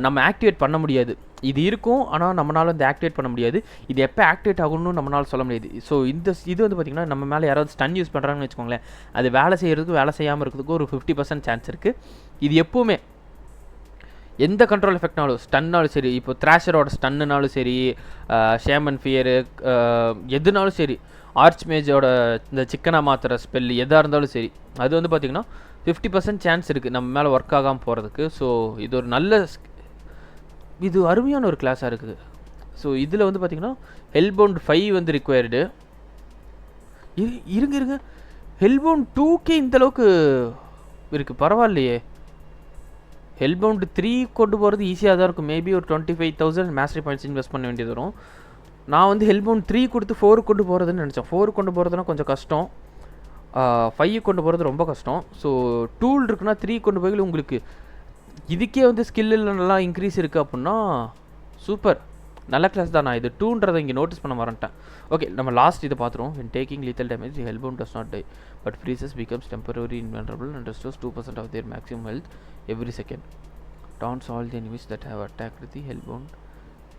நம்ம ஆக்டிவேட் பண்ண முடியாது. இது இருக்கும், ஆனால் நம்மளால் வந்து ஆக்டிவேட் பண்ண முடியாது. இது எப்போ ஆக்டிவேட் ஆகணும்னு நம்மளால் சொல்ல முடியாது. ஸோ இது வந்து பார்த்திங்கன்னா நம்ம மேலே யாராவது ஸ்டன் யூஸ் பண்ணுறாங்கன்னு வச்சுக்கோங்களேன், அது வேலை செய்கிறதுக்கு வேலை செய்யாமல் இருக்கிறதுக்கு ஒரு 50% சான்ஸ் இருக்குது. இது எப்போவுமே எந்த கண்ட்ரோல் எஃபெக்ட்னாலும், ஸ்டன்னாலும் சரி, இப்போ த்ராஷரோட ஸ்டன்னுனாலும் சரி, ஷேமன் ஃபியரு எதுனாலும் சரி, ஆர்ச் மேஜோட இந்த சிக்கனை மாற்றுற ஸ்பெல் எதாக இருந்தாலும் சரி, அது வந்து பார்த்திங்கன்னா 50% சான்ஸ் இருக்குது நம்ம மேலே ஒர்க் ஆகாமல் போகிறதுக்கு. ஸோ இது ஒரு இது அருமையான ஒரு கிளாஸாக இருக்குது. ஸோ இதில் வந்து பார்த்திங்கன்னா ஹெல்பவுண்ட் 5 வந்து ரிக்வயர்டு. இருங்க ஹெல்பவுண்ட் 2K இந்தளவுக்கு இருக்குது, பரவாயில்லையே. ஹெல்பவுண்ட் 3 கொண்டு போகிறது ஈஸியாக தான் இருக்கும், மேபி ஒரு 25,000 மாஸ்டரி பாயிண்ட்ஸ் இன்வெஸ்ட் பண்ண வேண்டியது வரும். நான் வந்து ஹெல்பவுண்ட் 3 கொடுத்து 4 கொண்டு போகிறதுன்னு நினச்சேன். 4 கொண்டு போகிறதுனா கொஞ்சம் கஷ்டம், 5 கொண்டு போகிறது ரொம்ப கஷ்டம். ஸோ டூல் இருக்குன்னா 3 கொண்டு போய் உங்களுக்கு இதுக்கே வந்து ஸ்கில்லில் நல்லா இன்க்ரீஸ் இருக்குது அப்படின்னா சூப்பர், நல்ல கிளாஸ் தான். நான் இது 2ன்றதை இங்கே நோட்டீஸ் பண்ண வரேன்ட்டேன். ஓகே, நம்ம லாஸ்ட் இதை பார்த்துருவோம். when taking lethal damage the hellbound does not die but freezes, becomes temporarily invulnerable and restores 2% of their maximum health every second. Taunts all the enemies that have attacked the hellbound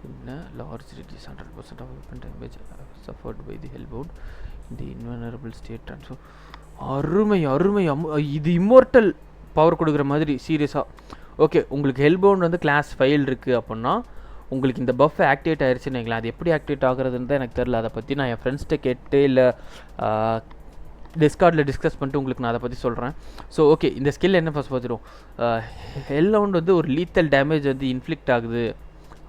in a large reduce 100% of weapon damage suffered by the hellbound in the invulnerable state transfer. அருமை இது immortal power கொடுக்குற மாதிரி சீரியஸாக. Okay, உங்களுக்கு ஹெல்பவுண்ட் வந்து class 5 இருக்குது அப்படின்னா உங்களுக்கு இந்த பஃப் ஆக்டிவேட் ஆயிடுச்சுன்னு வைங்களேன். அது எப்படி ஆக்டிவேட் ஆகுறதுன்னு தான் எனக்கு தெரில. அதை பற்றி நான் என் ஃப்ரெண்ட்ஸ்கிட்ட கேட்டு இல்லை டிஸ்கார்டில் டிஸ்கஸ் பண்ணிட்டு உங்களுக்கு நான் அதை பற்றி சொல்கிறேன். ஸோ ஓகே, இந்த ஸ்கில் என்ன ஃபஸ்ட் பார்த்துருவோம். ஹெல்பவுண்ட் வந்து ஒரு லீத்தல் டேமேஜ் வந்து இன்ஃப்ளிக்ட் ஆகுது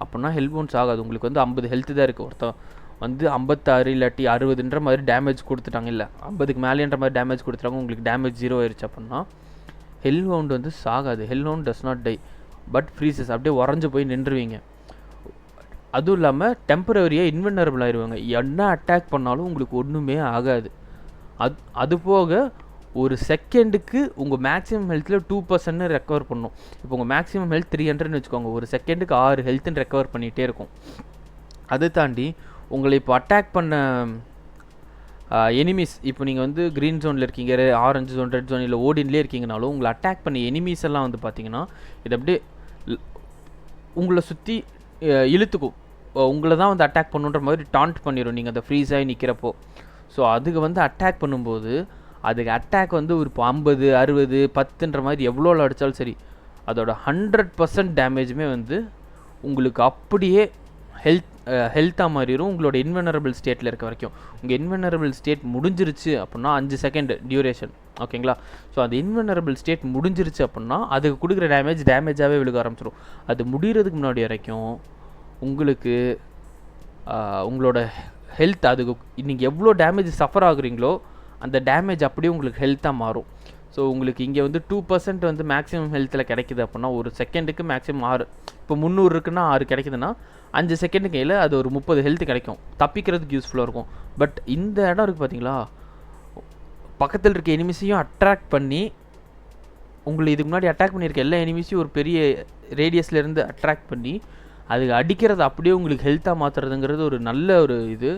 அப்படின்னா ஹெல்பவுண்ட்ஸ் ஆகாது. உங்களுக்கு வந்து 50 ஹெல்த்து தான் இருக்குது. ஒருத்தன் வந்து 56 இல்லாட்டி 60ன்ற மாதிரி டேமேஜ் கொடுத்துட்டாங்க, இல்லை 50க்கு மேலேன்ற மாதிரி டேமேஜ் கொடுத்துட்டாங்க, உங்களுக்கு டேமேஜ் 0 ஆயிடுச்சு அப்படின்னா ஹெல்பவுண்ட் வந்து சாகாது. Hellhound does not die but freezes, அப்படியே உறைஞ்சு போய் நின்றுவீங்க. அதுவும் இல்லாமல் டெம்பரரியாக இன்வெல்னரபிள் ஆயிடுவாங்க. என்ன அட்டாக் பண்ணாலும் உங்களுக்கு ஒன்றுமே ஆகாது. அது போக ஒரு செகண்டுக்கு உங்கள் மேக்ஸிமம் ஹெல்த்தில் 2% ரெக்கவர் பண்ணும். இப்போ உங்கள் மேக்ஸிமம் ஹெல்த் 300ன்னு வச்சுக்கோங்க, ஒரு செகண்டுக்கு 6 ஹெல்த்துன்னு ரெக்கவர் பண்ணிகிட்டே இருக்கும். அதை தாண்டி உங்களை இப்போ அட்டாக் பண்ண எனிமீஸ், இப்போ நீங்கள் வந்து க்ரீன் ஜோனில் இருக்கீங்க, ஆரஞ்சு ஜோன், ரெட் ஜோன், இல்லை ஓடின்லேயே இருக்கீங்கனாலும் உங்களை அட்டாக் பண்ண எனிமீஸ் எல்லாம் வந்து பார்த்தீங்கன்னா இது அப்படியே உங்களை சுற்றி இழுத்துக்கும். உங்களை தான் வந்து அட்டாக் பண்ணுன்ற மாதிரி டாண்ட் பண்ணிடும் நீங்கள் அந்த ஃப்ரீஸ் ஆகி நிற்கிறப்போ. ஸோ அதுக்கு வந்து அட்டாக் பண்ணும்போது அதுக்கு அட்டாக் வந்து ஒரு 50, 60, 10ன்ற மாதிரி எவ்வளோ அடித்தாலும் சரி, அதோட 100% டேமேஜுமே வந்து உங்களுக்கு அப்படியே ஹெல்த்தாக மாறிடும் உங்களோட இன்வெல்னரபிள் ஸ்டேட்டில் இருக்க வரைக்கும். உங்கள் இன்வெல்னரபிள் ஸ்டேட் முடிஞ்சிருச்சு அப்படின்னா 5 செகண்ட் டியூரேஷன், ஓகேங்களா. ஸோ அந்த இன்வெல்னரபிள் ஸ்டேட் முடிஞ்சிருச்சு அப்படின்னா அதுக்கு கொடுக்குற டேமேஜாகவே விழுக ஆரம்பிச்சிடும். அது முடிகிறதுக்கு முன்னாடி வரைக்கும் உங்களுக்கு உங்களோட ஹெல்த், அதுக்கு நீங்கள் எவ்வளோ டேமேஜ் சஃபர் ஆகுறீங்களோ அந்த டேமேஜ் அப்படியே உங்களுக்கு ஹெல்த்தாக மாறும். ஸோ உங்களுக்கு இங்கே வந்து 2% வந்து மேக்ஸிமம் ஹெல்த்தில் கிடைக்குது அப்படின்னா ஒரு செகண்டுக்கு மேக்ஸிமம் 6, இப்போ 300 இருக்குன்னா 6 கிடைக்குதுன்னா 5 செகண்ட் கையில் அது ஒரு 30 ஹெல்த் கிடைக்கும், தப்பிக்கிறதுக்கு யூஸ்ஃபுல்லாக இருக்கும். பட் இந்த இடம் இருக்குது பார்த்தீங்களா, பக்கத்தில் இருக்க எனிமிஸையும் அட்ராக்ட் பண்ணி உங்களை இதுக்கு முன்னாடி அட்டாக் பண்ணியிருக்க எல்லா எனிமிஸையும் ஒரு பெரிய ரேடியஸ்லேருந்து அட்ராக்ட் பண்ணி அதுக்கு அடிக்கிறது அப்படியே உங்களுக்கு ஹெல்த்தாக மாற்றுறதுங்கிறது ஒரு நல்ல ஒரு இது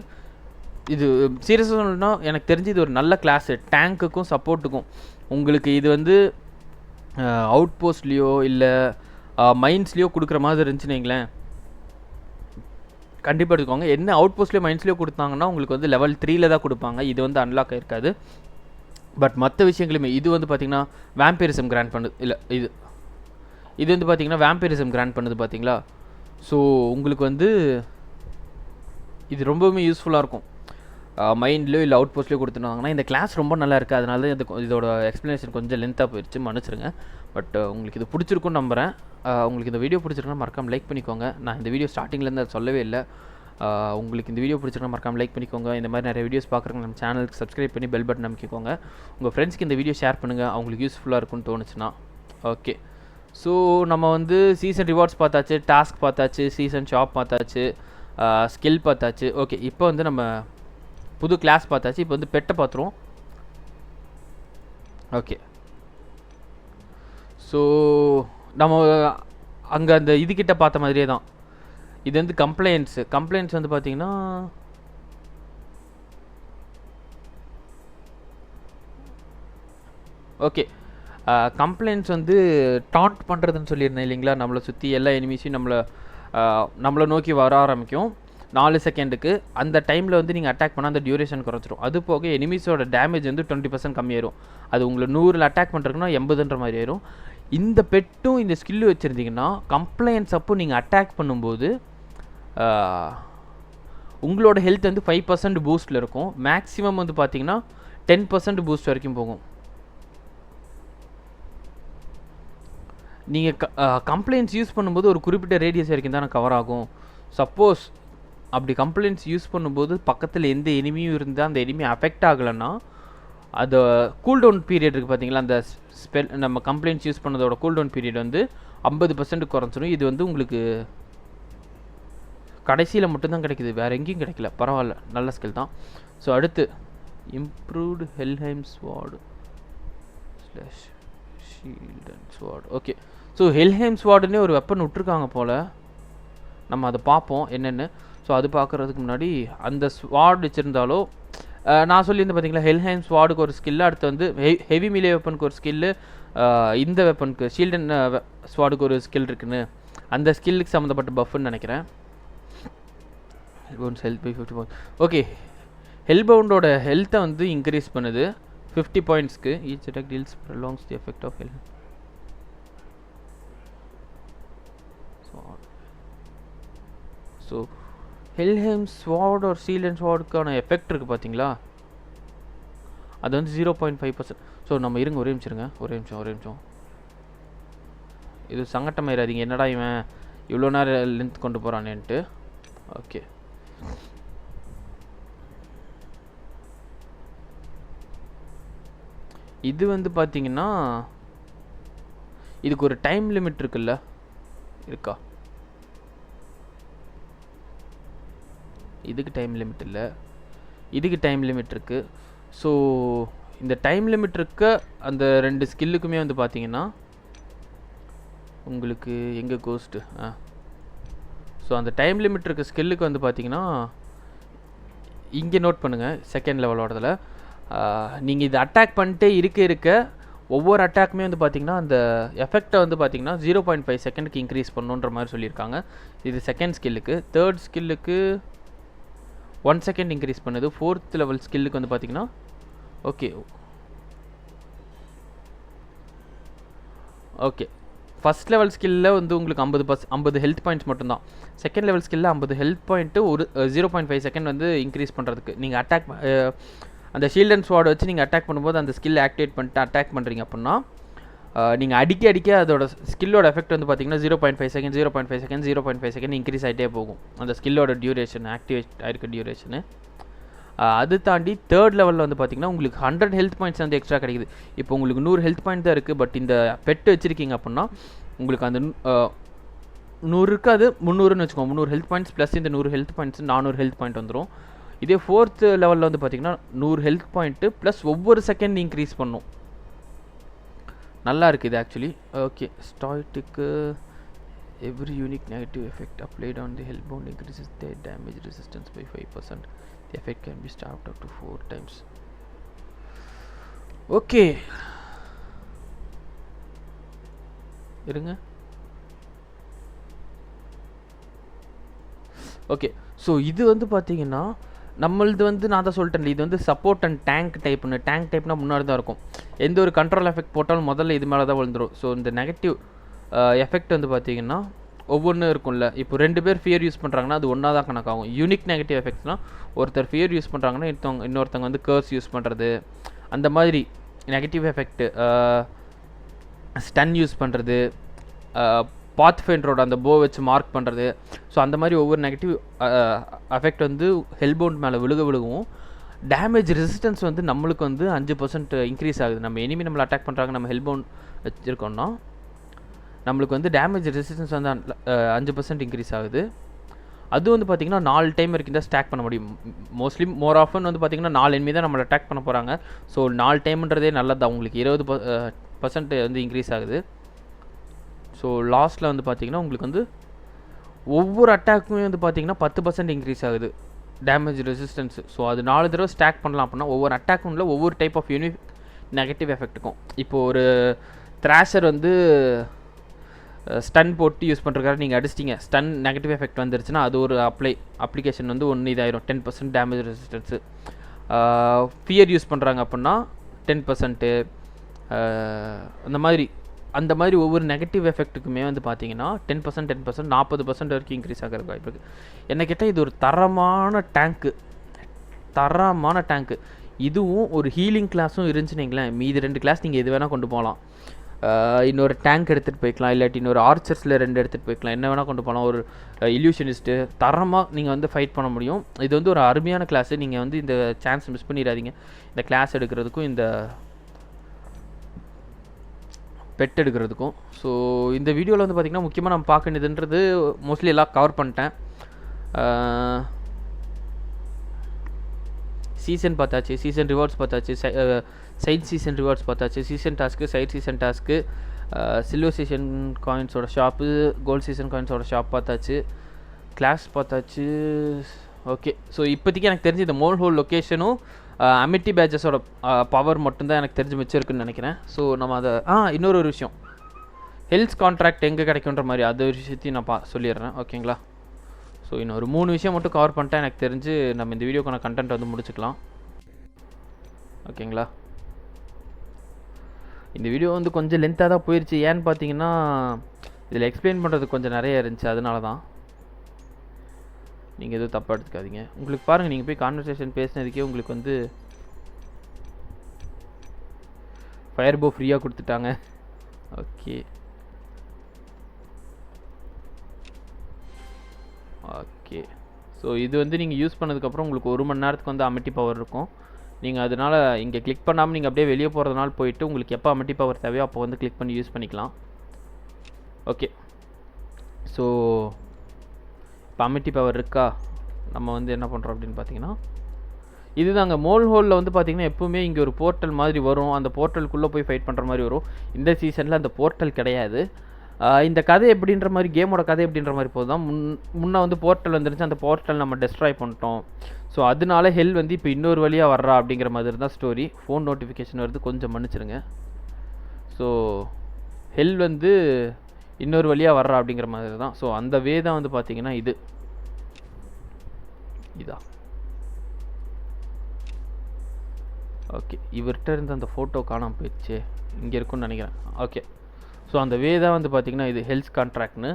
சீரியஸாக சொல்லணும்னா எனக்கு தெரிஞ்சு இது ஒரு நல்ல கிளாஸு, டேங்க்குக்கும் சப்போர்ட்டுக்கும். உங்களுக்கு இது வந்து அவுட் போஸ்ட்லேயோ இல்லை மைன்ஸ்லேயோ கொடுக்குற மாதிரி இருந்துச்சுன்னு வைங்களேன், கண்டிப்பாக எடுத்துக்கோங்க. என்ன அவுட் போஸ்ட்லேயோ மைன்ஸ்லேயோ கொடுத்தாங்கன்னா உங்களுக்கு வந்து லெவல் 3ல் தான் கொடுப்பாங்க, இது வந்து அன்லாக் ஆகிருக்காது. பட் மற்ற விஷயங்களுமே இது வந்து பார்த்திங்கன்னா வேம்பீரிசம் கிராண்ட் பண்ணுது, இல்லை இது வந்து பார்த்திங்கன்னா வேம்பீரிசம் கிராண்ட் பண்ணுது பார்த்தீங்களா. ஸோ உங்களுக்கு வந்து இது ரொம்பவுமே யூஸ்ஃபுல்லாக இருக்கும். மைண்ட்லையோ இல்லை அவுட் போஸ்ட்லையோ கொடுத்துருந்தாங்கன்னா இந்த கிளாஸ் ரொம்ப நல்லா இருக்குது, அதனால தான் இதோட எக்ஸ்ப்ளனேஷன் கொஞ்சம் லென்த்தாக போயிடுச்சு, மன்னிச்சிருங்க. பட் உங்களுக்கு இது பிடிச்சிருக்குன்னு நம்புகிறேன். உங்களுக்கு இந்த வீடியோ பிடிச்சிருக்குன்னா மறக்காமல் லைக் பண்ணிக்கோங்க. நான் இந்த வீடியோ ஸ்டார்டிங்லேருந்து அதை சொல்லவே இல்லை. உங்களுக்கு இந்த வீடியோ பிடிச்சிருக்குன்னா மறக்காமல் லைக் பண்ணிக்கோங்க. இந்த மாதிரி நிறைய வீடியோஸ் பார்க்குறவங்க நம்ம சேனலுக்கு சப்ஸ்கிரைப் பண்ணி பெல் பட்டன் அமைக்கிக்கோங்க. உங்கள் ஃப்ரெண்ட்ஸ்க்கு இந்த வீடியோ ஷேர் பண்ணுங்கள், அவங்களுக்கு யூஸ்ஃபுல்லாக இருக்குன்னு தோணுச்சுன்னா. ஓகே, ஸோ நம்ம வந்து சீசன் ரிவார்ட்ஸ் பார்த்தாச்சு, டாஸ்க் பார்த்தாச்சு, சீசன் ஷாப் பார்த்தாச்சு, ஸ்கில் பார்த்தாச்சு. ஓகே, இப்போ வந்து நம்ம புது கிளாஸ் பார்த்தாச்சு. இப்போ வந்து பெட்டை பார்த்துருவோம். ஓகே, ஸோ நம்ம அங்கே அந்த இதுக்கிட்ட பார்த்த மாதிரியே தான் இது வந்து கம்ப்ளைண்ட்ஸ் வந்து பார்த்தீங்கன்னா ஓகே, கம்ப்ளைண்ட்ஸ் வந்து டாண்ட் பண்ணுறதுன்னு சொல்லியிருந்தேன் இல்லைங்களா. நம்மளை சுற்றி எல்லா எனிமீஸையும் நம்மளை நோக்கி வர ஆரம்பிக்கும் 4 செகண்டுக்கு. அந்த டைமில் வந்து நீங்கள் அட்டாக் பண்ணால் அந்த டியூரேஷன் குறைச்சிரும். அது போக எனிமீஸோட டேமேஜ் வந்து 20% கம்மியாயிரும். அது உங்களை 100ல் அட்டாக் பண்ணுறதுக்குன்னா 80ன்ற மாதிரி ஆயிரும். இந்த பெட்டும் இந்த ஸ்கில்லு வச்சுருந்தீங்கன்னா கம்ப்ளைண்ட்ஸ் அப்போ நீங்கள் அட்டாக் பண்ணும்போது உங்களோட ஹெல்த் வந்து 5% பூஸ்ட்டில் இருக்கும். மேக்ஸிமம் வந்து பார்த்தீங்கன்னா 10% பூஸ்ட் வரைக்கும் போகும். நீங்கள் கம்ப்ளைண்ட்ஸ் யூஸ் பண்ணும்போது ஒரு குறிப்பிட்ட ரேடியஸ் வரைக்கும் தானே கவர் ஆகும். சப்போஸ் அப்படி கம்ப்ளைண்ட்ஸ் யூஸ் பண்ணும்போது பக்கத்தில் எந்த எனிமியும் இருந்தால் அந்த எனிமி அஃபெக்ட் ஆகலைன்னா அது கூல்டவுன் பீரியட் இருக்குது பார்த்தீங்களா, அந்த நம்ம கம்ப்ளைண்ட்ஸ் யூஸ் பண்ணதோட கூல்டவுன் பீரியட் வந்து 50% குறைச்சிடும். இது வந்து உங்களுக்கு கடைசியில் மட்டும்தான் கிடைக்குது, வேறு எங்கேயும் கிடைக்கல. பரவாயில்ல, நல்ல ஸ்கில் தான். ஸோ அடுத்து improved Helheim sword / shield and sword. Okay, so Helheim ஸ்வார்டுன்னே ஒரு வெப்பன் விட்ருக்காங்க போல், நம்ம அதை பார்ப்போம் என்னென்னு. ஸோ அது பார்க்குறதுக்கு முன்னாடி அந்த ஸ்வார்டு வச்சுருந்தாலோ நான் சொல்லியிருந்தேன் பார்த்தீங்களா, ஹெல்ஹைம் ஸ்வார்டுக்கு ஒரு ஸ்கில்லு, அடுத்து வந்து ஹெவி மிலே வெப்பனுக்கு ஒரு ஸ்கில்லு, இந்த வெப்பனுக்கு ஷீல்ட் அண்ட் ஸ்வார்டுக்கு ஒரு ஸ்கில் இருக்குன்னு, அந்த ஸ்கில்லுக்கு சம்மந்தப்பட்ட பஃப்னு நினைக்கிறேன். Health by 50 points. ஓகே, ஹெல்பவுண்டோட ஹெல்த்தை வந்து இன்க்ரீஸ் பண்ணுது 50 pointsக்கு. Each attack deals prolongs the effect of health. So Helheim sword ஒரு ஷீல்ட் அண்ட் ஸ்வார்டுக்கான எஃபெக்ட் இருக்குது பார்த்தீங்களா, அது வந்து 0.5%. ஸோ நம்ம இருங்க, ஒரே நிமிஷம். இது சங்கட்டமாயிடாதீங்க, என்னடா இவன் இவ்வளோ நேரம் லென்த் கொண்டு போகிறானேன்ட்டு. ஓகே, இது வந்து பார்த்தீங்கன்னா இதுக்கு ஒரு டைம் லிமிட் இருக்குல்ல, இருக்கா? இதுக்கு டைம் லிமிட் இல்லை, இதுக்கு டைம் லிமிட் இருக்குது. ஸோ இந்த டைம் லிமிட் இருக்க அந்த 2 ஸ்கில்லுக்குமே வந்து பார்த்தீங்கன்னா உங்களுக்கு எங்கே கோஸ்ட்டு ஸோ அந்த டைம் லிமிட் இருக்க ஸ்கில்லுக்கு வந்து பார்த்தீங்கன்னா இங்கே நோட் பண்ணுங்கள், செகண்ட் லெவலோடதில் நீங்கள் இது அட்டாக் பண்ணிட்டே இருக்க ஒவ்வொரு அட்டாக்குமே வந்து பார்த்திங்கன்னா அந்த எஃபெக்டை வந்து பார்த்திங்கன்னா 0.5 செகண்டுக்கு இன்க்ரீஸ் பண்ணுன்ற மாதிரி சொல்லியிருக்காங்க. இது செகண்ட் ஸ்கில்லுக்கு. தேர்ட் ஸ்கில்லுக்கு 1 செகண்ட் இன்க்ரீஸ் பண்ணுது. 4th லெவல் ஸ்கில்லுக்கு வந்து பார்த்திங்கன்னா ஓகே ஃபஸ்ட் லெவல் ஸ்கில்லில் வந்து உங்களுக்கு 50 ஹெல்த் பாயிண்ட்ஸ் மட்டும்தான். செகண்ட் லெவல் ஸ்கில்லில் 50 ஹெல்த் பாயிண்ட்டு ஒரு 0.5 செகண்ட் வந்து இன்க்ரீஸ் பண்ணுறதுக்கு. நீங்கள் அட்டாக் அந்த ஷீல்ட் அண்ட் ஸ்வார்டு வச்சு நீங்கள் அட்டாக் பண்ணும்போது அந்த ஸ்கில் ஆக்டிவேட் பண்ணிட்டு அட்டாக் பண்ணுறீங்க அப்படின்னா நீங்கள் அடிக்க அதோட ஸ்கில்லோட எஃபெக்ட் வந்து பார்த்தீங்கன்னா 0.5 செகண்ட் 0.5 செகண்ட் இன்க்ரீஸ் ஆகிட்டே போகும் அந்த ஸ்கில்லோட டியூரேஷன், ஆக்டிவேட் ஆகிருக்க டியூரேஷனு. அது தாண்டி தேர்ட் லெவலில் வந்து பார்த்திங்கன்னா உங்களுக்கு 100 ஹெல்த் பாயிண்ட்ஸ் வந்து எக்ஸ்ட்ரா கிடைக்குது. இப்போ உங்களுக்கு 100 ஹெல்த் பாயிண்ட் தான் இருக்குது, பட் இந்த பெட் வச்சுருக்கீங்க அப்படின்னா உங்களுக்கு அந்த 100 இருக்காது, 300ன்னு வச்சுக்கோங்க. 300 ஹெல்த் பாயிண்ட்ஸ் ப்ளஸ் இந்த 100 ஹெல்த் பாயிண்ட்ஸ் 400 ஹெல்த் பாயிண்ட் வந்துடும். இதே 4th லெவலில் வந்து பார்த்தீங்கன்னா 100 ஹெல்த் பாயிண்ட்டு ப்ளஸ் ஒவ்வொரு செகண்ட் இன்க்ரீஸ் பண்ணும். நல்லா இருக்குது இது ஆக்சுவலி. ஓகே, ஸ்டாய்டிக்கு every unique negative effect applied on the hellbound increases their damage resistance by 5%. The effect can be stacked up to 4 times. Okay, இருங்க. ஓகே, ஸோ இது வந்து பார்த்தீங்கன்னா நம்மளது வந்து நான் தான் சொல்லிட்டேன், இது வந்து சப்போர்ட் அண்ட் டேங்க் டைப்னு. டேங்க் டைப்னா முன்னாடி தான் இருக்கும். எந்த ஒரு கண்ட்ரோல் எஃபெக்ட் போட்டாலும் முதல்ல இது மேலே தான் விழுந்துடும். ஸோ இந்த நெகட்டிவ் எஃபெக்ட் வந்து பார்த்தீங்கன்னா ஒவ்வொன்றும் இருக்கும்ல. இப்போ 2 பேர் ஃபியர் யூஸ் பண்ணுறாங்கன்னா அது ஒன்றா தான் கணக்காகும். யூனிக் நெகட்டிவ் எஃபெக்ட்ஸ்னால் ஒருத்தர் ஃபியர் யூஸ் பண்ணுறாங்கன்னா இன்னொருத்தவங்க வந்து கர்ஸ் யூஸ் பண்ணுறது, அந்த மாதிரி நெகட்டிவ் எஃபெக்ட்டு. ஸ்டன் யூஸ் பண்ணுறது, பாத்ஃபைண்டரோட அந்த போ வச்சு மார்க் பண்ணுறது. ஸோ அந்த மாதிரி ஒவ்வொரு நெகட்டிவ் எஃபெக்ட் வந்து ஹெல்பவுண்ட் மேலே விழுகவும் டேமேஜ் ரெசிஸ்டன்ஸ் வந்து நம்மளுக்கு வந்து 5% இன்க்ரீஸ் ஆகுது. நம்ம எனிமி நம்மளை அட்டாக் பண்ணுறாங்க, நம்ம ஹெல்பவுண்ட் வச்சுருக்கோம்னா நம்மளுக்கு வந்து டேமேஜ் ரெசிஸ்டன்ஸ் வந்து 5% இன்க்ரீஸ் ஆகுது. அது வந்து பார்த்திங்கன்னா 4 டைம் வரைக்கும் தான் ஸ்டாக் பண்ண முடியும். மோஸ்ட்லி மோர் ஆஃபன் வந்து பார்த்திங்கன்னா 4 எனிமி தான் நம்மளை அட்டாக் பண்ண போகிறாங்க. ஸோ 4 டைம்ன்றதே நல்லது தான். உங்களுக்கு 20% வந்து இன்க்ரீஸ் ஆகுது. ஸோ லாஸ்ட்டில் வந்து பார்த்திங்கன்னா உங்களுக்கு வந்து ஒவ்வொரு அட்டாக்குமே வந்து பார்த்திங்கன்னா 10% இன்க்ரீஸ் ஆகுது டேமேஜ் ரெசிஸ்டன்ஸு. ஸோ அது 4 தடவை ஸ்டாக் பண்ணலாம் அப்படின்னா ஒவ்வொரு அட்டாக்கும் இல்லை ஒவ்வொரு டைப் ஆஃப் யூனிக் நெகட்டிவ் எஃபெக்ட்டுக்கும். இப்போது ஒரு த்ராஷர் வந்து ஸ்டன் போட்டு யூஸ் பண்ணுறக்காக நீங்கள் அடிச்சிட்டிங்க, ஸ்டன் நெகட்டிவ் எஃபெக்ட் வந்துருச்சுன்னா அது ஒரு அப்ளிகேஷன் வந்து ஒன்று இதாயிரும், 10% டேமேஜ் ரெசிஸ்டன்ஸு. ஃபியர் யூஸ் பண்ணுறாங்க அப்படின்னா 10%. அந்த மாதிரி ஒவ்வொரு நெகட்டிவ் எஃபெக்ட்டுக்குமே வந்து பார்த்தீங்கன்னா 10%, 40% வரைக்கும் இன்க்ரீஸ் ஆகிற வாய்ப்பு இருக்குது. என்ன கேட்டால் இது ஒரு தரமான டேங்க்கு. இதுவும் ஒரு ஹீலிங் கிளாஸும் இருந்துச்சுன்னு மீதி 2 கிளாஸ் நீங்கள் எது வேணால் கொண்டு போகலாம். இன்னொரு டேங்க் எடுத்துகிட்டு போய்க்கலாம், இல்லாட்டி இன்னொரு ஆர்ச்சர்ஸில் 2 எடுத்துகிட்டு போய்க்கலாம், என்ன வேணால் கொண்டு போகலாம். ஒரு இல்யூஷனிஸ்ட்டு தரமாக நீங்கள் வந்து ஃபைட் பண்ண முடியும். இது வந்து ஒரு அருமையான கிளாஸு. நீங்கள் வந்து இந்த சான்ஸ் மிஸ் பண்ணிடாதீங்க. இந்த கிளாஸ் எடுக்கிறதுக்கும் இந்த பெட் எடுக்கிறதுக்கும். ஸோ இந்த வீடியோவில் வந்து பார்த்திங்கன்னா முக்கியமாக நம்ம பார்க்க வேண்டியதுன்றது மோஸ்ட்லி எல்லாம் கவர் பண்ணிட்டேன். சீசன் பார்த்தாச்சு, சீசன் ரிவார்ட்ஸ் பார்த்தாச்சு, சைட் சீசன் ரிவார்ட்ஸ் பார்த்தாச்சு, season task, side season task, silver season காயின்ஸோட ஷாப்பு, கோல்டு சீசன் காயின்ஸோட ஷாப் பார்த்தாச்சு, கிளாஸ் பார்த்தாச்சு. ஓகே, ஸோ இப்போதைக்கு எனக்கு தெரிஞ்சு இந்த மோல் ஹோல் லொக்கேஷனும் அமிட்டி பேட்சஸோட பவர் மட்டும்தான் எனக்கு தெரிஞ்சு மிச்சிருக்குன்னு நினைக்கிறேன். ஸோ நம்ம அதை இன்னொரு விஷயம், ஹெல்த் கான்ட்ராக்ட் எங்கே கிடைக்குன்ற மாதிரி அது ஒரு விஷயத்தையும் நான் சொல்லிடுறேன். ஓகேங்களா? ஸோ இன்னும் ஒரு 3 விஷயம் மட்டும் கவர் பண்ணிட்டேன். எனக்கு தெரிஞ்சு நம்ம இந்த வீடியோக்கான கண்டென்ட் வந்து முடிச்சுக்கலாம். ஓகேங்களா? இந்த வீடியோ வந்து கொஞ்சம் லென்த்தாக தான் போயிடுச்சு. ஏன்னு பார்த்தீங்கன்னா இதில் எக்ஸ்பிளைன் பண்ணுறது கொஞ்சம் நிறைய இருந்துச்சு, அதனால தான். நீங்கள் எதுவும் தப்பாக எடுத்துக்காதீங்க. உங்களுக்கு பாருங்கள், நீங்கள் போய் கான்வர்சேஷன் பேசினதுக்கே உங்களுக்கு வந்து ஃபயர்போ ஃப்ரீயாக கொடுத்துட்டாங்க. ஓகே ஓகே ஸோ இது வந்து நீங்கள் யூஸ் பண்ணதுக்கப்புறம் உங்களுக்கு 1 மணி நேரத்துக்கு வந்து அமிட்டி பவர் இருக்கும். நீங்கள் அதனால் இங்கே கிளிக் பண்ணாமல் நீங்கள் அப்படியே வெளியே போகிறதுனால போயிட்டு உங்களுக்கு எப்போ அமிட்டி பவர் தேவையோ அப்போ வந்து கிளிக் பண்ணி யூஸ் பண்ணிக்கலாம். ஓகே, ஸோ இப்போ அமிட்டி பவர் இருக்கா, நம்ம வந்து என்ன பண்ணுறோம் அப்படின்னு பார்த்தீங்கன்னா இதுதாங்க மோல் ஹோலில் வந்து பார்த்திங்கன்னா எப்போவுமே இங்கே ஒரு போர்ட்டல் மாதிரி வரும். அந்த போர்ட்டலுக்குள்ளே போய் ஃபைட் பண்ணுற மாதிரி வரும். இந்த சீசனில் அந்த போர்ட்டல் கிடையாது. இந்த கதை எப்படின்ற மாதிரி, கேமோட கதை எப்படின்ற மாதிரி போதுதான். முன்னே வந்து போர்ட்டல் வந்துருச்சு, அந்த போர்ட்டல் நம்ம டெஸ்ட்ராய் பண்ணிட்டோம். ஸோ அதனால ஹெல் வந்து இப்போ இன்னொரு வழியாக வர்றா அப்படிங்கிற மாதிரி தான் ஸ்டோரி. ஃபோன் நோட்டிஃபிகேஷன் வருது, கொஞ்சம் மன்னிச்சிருங்க. ஸோ ஹெல் வந்து இன்னொரு வழியாக வர்றா அப்படிங்கிற மாதிரி தான். ஸோ அந்த வே தான் வந்து பார்த்திங்கன்னா இதா. ஓகே, இவர்கிட்ட இருந்து அந்த ஃபோட்டோ காணாமல் போயிடுச்சு, இங்கே இருக்குன்னு நினைக்கிறேன். ஓகே, ஸோ அந்த வே தான் வந்து பார்த்திங்கன்னா இது ஹெல்த் கான்ட்ராக்ட்னு.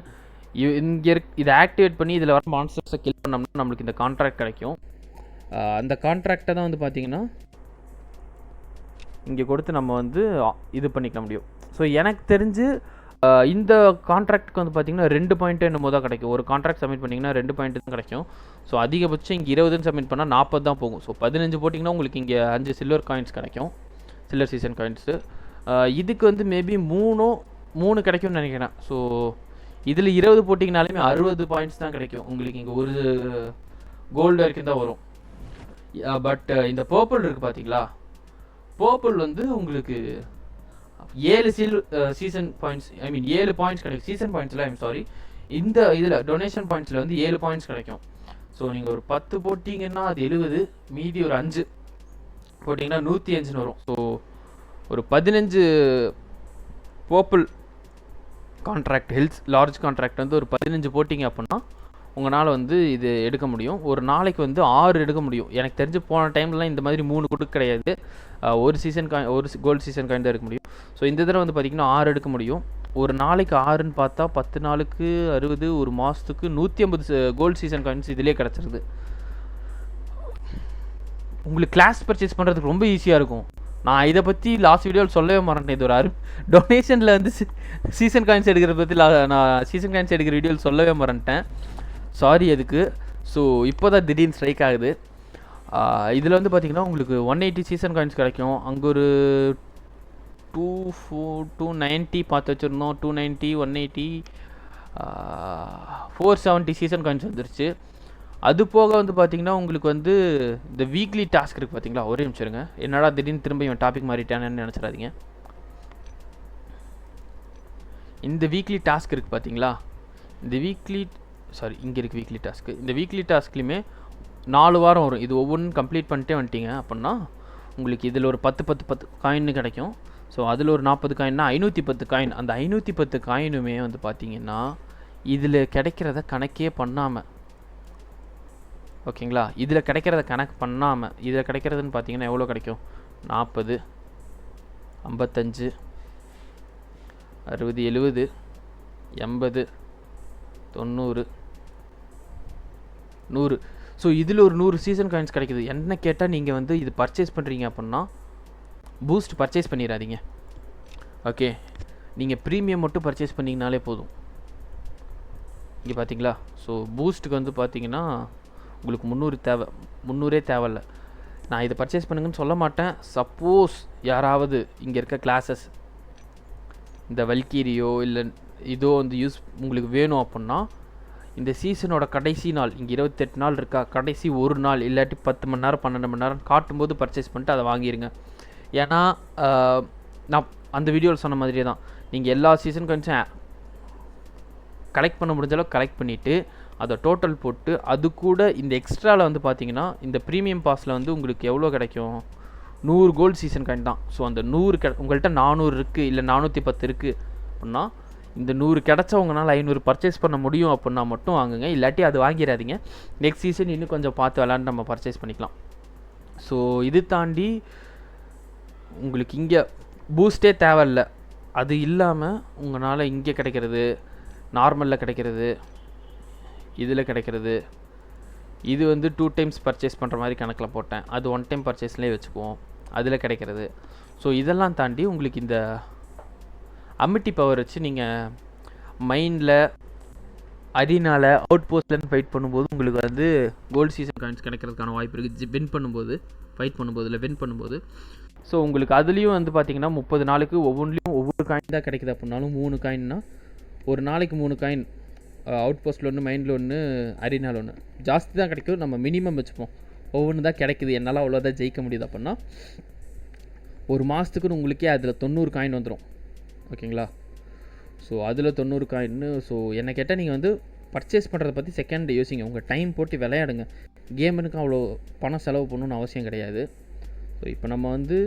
இங்கே இதை ஆக்டிவேட் பண்ணி இதில் வர மான்ஸ்டர்ஸை கில் பண்ணோம்னா நம்மளுக்கு இந்த கான்ட்ராக்ட் கிடைக்கும். அந்த கான்ட்ராக்டை தான் வந்து பார்த்திங்கன்னா இங்கே கொடுத்து நம்ம வந்து இது பண்ணிக்க முடியும். ஸோ எனக்கு தெரிஞ்சு இந்த கான்ட்ராக்டுக்கு வந்து பார்த்திங்கன்னா 2 பாயிண்ட்டு என்னமோ தான் கிடைக்கும். ஒரு கான்ட்ராக்ட் சப்மிட் பண்ணிங்கன்னா 2 பாயிண்ட்டு தான் கிடைக்கும். ஸோ அதிகபட்சம் இங்கே 20 சப்மிட் பண்ணால் 40 தான் போகும். ஸோ 15 போட்டிங்கன்னா உங்களுக்கு இங்கே 5 சில்வர் காயின்ஸ் கிடைக்கும், சில்வர் சீசன் காயின்ஸு. இதுக்கு வந்து மேபி 3 கிடைக்கும்னு நினைக்கிறேன். ஸோ இதில் 20 போட்டிங்கனாலுமே 60 பாயிண்ட்ஸ் தான் கிடைக்கும் உங்களுக்கு. இங்கே ஒரு கோல்டு வரைக்கும் தான் வரும். பட் இந்த பர்பிள் இருக்குது பார்த்தீங்களா, பர்பிள் வந்து உங்களுக்கு 7 சீசன் பாயிண்ட்ஸ், ஐ மீன் 7 பாயிண்ட்ஸ் கிடைக்கும். சீசன் பாயிண்ட்ஸில் ஐம் சாரி, இந்த இதில் டொனேஷன் பாயிண்ட்ஸில் வந்து 7 பாயிண்ட்ஸ் கிடைக்கும். ஸோ நீங்கள் ஒரு 10 போட்டிங்கன்னா அது 70, மீதி ஒரு 5 போட்டிங்கன்னா 105 வரும். ஸோ ஒரு 15 purple contract, hills large contract வந்து ஒரு 15 போட்டிங்க அப்படின்னா உங்களால் வந்து இது எடுக்க முடியும். ஒரு நாளைக்கு வந்து 6 எடுக்க முடியும். எனக்கு தெரிஞ்சு போன டைம்லலாம் இந்த மாதிரி 3 கொடுக்க கிடையாது. ஒரு சீசன் காயின், ஒரு கோல்டு சீசன் காயின் தான் எடுக்க முடியும். ஸோ இந்த தடவை வந்து பார்த்திங்கன்னா 6 எடுக்க முடியும். ஒரு நாளைக்கு 6ன்னு பார்த்தா 10 நாளுக்கு 60, ஒரு மாதத்துக்கு 150 கோல்டு சீசன் காயின்ஸ் இதிலே கிடச்சிருது. உங்களுக்கு கிளாஸ் பர்ச்சேஸ் பண்ணுறதுக்கு ரொம்ப ஈஸியாக இருக்கும். நான் இதை பற்றி லாஸ்ட் வீடியோவில் சொல்லவே மறந்துட்டேன். இது ஒரு டொனேஷனில் வந்து சீசன் காயின்ஸ் எடுக்கிறத பற்றி நான் சீசன் காயின்ஸ் எடுக்கிற வீடியோவில் சொல்லவே மறந்துட்டேன், சாரி அதுக்கு. ஸோ இப்போ தான் திடீர்னு ஸ்ட்ரைக் ஆகுது. இதில் வந்து பார்த்திங்கன்னா உங்களுக்கு 180 சீசன் காயின்ஸ் கிடைக்கும். அங்கே ஒரு 290 பார்த்து வச்சுருந்தோம், 290, 180, 470 சீசன் காயின்ஸ் வந்துருச்சு. அது போக வந்து பார்த்திங்கன்னா உங்களுக்கு வந்து இந்த வீக்லி டாஸ்க் இருக்குது பார்த்தீங்களா. ஒரே நிமிஷம் இருங்க, என்னடா திடீர்னு திரும்ப இவன் டாபிக் மாறிட்டானேன்னு நினச்சிடாதீங்க. இந்த வீக்லி டாஸ்க் இருக்குது பார்த்தீங்களா, இந்த இங்கே இருக்குது வீக்லி டாஸ்க்கு. இந்த வீக்லி டாஸ்க்லையுமே 4 வாரம் வரும். இது ஒவ்வொன்றும் கம்ப்ளீட் பண்ணிட்டே வந்துட்டீங்க அப்படின்னா உங்களுக்கு இதில் ஒரு 10 காயின் கிடைக்கும். ஸோ அதில் ஒரு 40 காயின்னா 510 காயின். அந்த 510 காயினுமே வந்து பார்த்திங்கன்னா இதில் கிடைக்கிறத கணக்கே பண்ணாமல், ஓகேங்களா, இதில் கிடைக்கிறத கணக்கு பண்ணாமல், இதில் கிடைக்கிறதுன்னு பார்த்தீங்கன்னா எவ்வளோ கிடைக்கும், 40, 55, 60, 70, 80, 90, 100. ஸோ இதில் ஒரு 100 சீசன் காயின்ஸ் கிடைக்குது. என்ன கேட்டால் நீங்கள் வந்து இது பர்ச்சேஸ் பண்ணுறீங்க அப்படின்னா பூஸ்ட் பர்ச்சேஸ் பண்ணிடாதீங்க, ஓகே. நீங்கள் ப்ரீமியம் மட்டும் பர்ச்சேஸ் பண்ணிங்கனாலே போதும். இங்கே பார்த்தீங்களா, ஸோ பூஸ்ட்டுக்கு வந்து பார்த்தீங்கன்னா உங்களுக்கு 300 தேவையில்ல. நான் இதை பர்ச்சேஸ் பண்ணுங்கன்னு சொல்ல மாட்டேன். சப்போஸ் யாராவது இங்கே இருக்க கிளாஸஸ் இந்த வல்கீரியோ இல்லை இதோ வந்து உங்களுக்கு வேணும் அப்படின்னா இந்த சீசனோட கடைசி நாள், இங்கே 28 நாள் இருக்கா, கடைசி ஒரு நாள் இல்லாட்டி 10 மணி நேரம் 12 மணி நேரம் காட்டும்போது பர்ச்சேஸ் பண்ணிட்டு அதை வாங்கிடுங்க. ஏன்னா நான் அந்த வீடியோவில் சொன்ன மாதிரியே தான், நீங்கள் எல்லா சீசன் காயின்ஸும் கலெக்ட் பண்ண முடிஞ்சளவு கலெக்ட் பண்ணிவிட்டு அதை டோட்டல் போட்டு அது கூட இந்த எக்ஸ்ட்ராவில் வந்து பார்த்தீங்கன்னா இந்த ப்ரீமியம் பாஸில் வந்து உங்களுக்கு எவ்வளோ கிடைக்கும், 100 கோல்டு சீசன் காயின் தான். ஸோ அந்த 100 உங்கள்கிட்ட 400 இருக்குது இல்லை 410 இருக்குது அப்படின்னா இந்த 100 கிடச்சா உங்களால் 500 பர்ச்சேஸ் பண்ண முடியும் அப்படின்னா மட்டும் வாங்குங்க. இல்லாட்டி அது வாங்கிடாதீங்க. நெக்ஸ்ட் சீசன் இன்னும் கொஞ்சம் பார்த்து விளாண்டு நம்ம பர்ச்சேஸ் பண்ணிக்கலாம். ஸோ இது தாண்டி உங்களுக்கு இங்கே பூஸ்டே தேவையில்லை. அது இல்லாமல் உங்களால் இங்கே கிடைக்கிறது, நார்மலில் கிடைக்கிறது, இதில் கிடைக்கிறது, இது வந்து 2 டைம்ஸ் பர்ச்சேஸ் பண்ணுற மாதிரி கணக்கில் போட்டேன். அது 1 டைம் பர்ச்சேஸ்லேயே வச்சுக்குவோம், அதில் கிடைக்கிறது. ஸோ இதெல்லாம் தாண்டி உங்களுக்கு இந்த அமிட்டி பவர் வச்சு நீங்கள் மைண்டில் அரினால அவுட் போஸ்ட்லேருந்து ஃபைட் பண்ணும்போது உங்களுக்கு வந்து கோல்டு சீசன் காயின்ஸ் கிடைக்கிறதுக்கான வாய்ப்பு இருக்குது. வின் பண்ணும்போது, ஃபைட் பண்ணும்போது இல்லை வின் பண்ணும்போது. ஸோ உங்களுக்கு அதுலேயும் வந்து பார்த்திங்கன்னா 30 நாளுக்கு ஒவ்வொன்றிலையும் ஒவ்வொரு காயின் தான் கிடைக்குது அப்படின்னாலும் 3 காயின்னா ஒரு நாளைக்கு 3 காயின், அவுட் போஸ்ட்டில் ஒன்று, மைண்டில் ஒன்று, அரினாவில் ஒன்று. ஜாஸ்தி தான் கிடைக்கும், நம்ம மினிமம் வச்சுப்போம். ஒவ்வொன்று தான் கிடைக்குது, என்னால் அவ்வளோதான் ஜெயிக்க முடியுது அப்படின்னா ஒரு மாதத்துக்குன்னு உங்களுக்கே அதில் 90 காயின் வந்துடும், ஓகேங்களா. ஸோ அதில் 90 காயின்னு. ஸோ என்னை கேட்டால் நீங்கள் வந்து பர்ச்சேஸ் பண்ணுறதை பற்றி செகண்ட் யோசிங்க. உங்கள் டைம் போட்டு விளையாடுங்க. கேமுக்கு அவ்வளோ பணம் செலவு பண்ணணுன்னு அவசியம் கிடையாது. ஸோ இப்போ நம்ம வந்து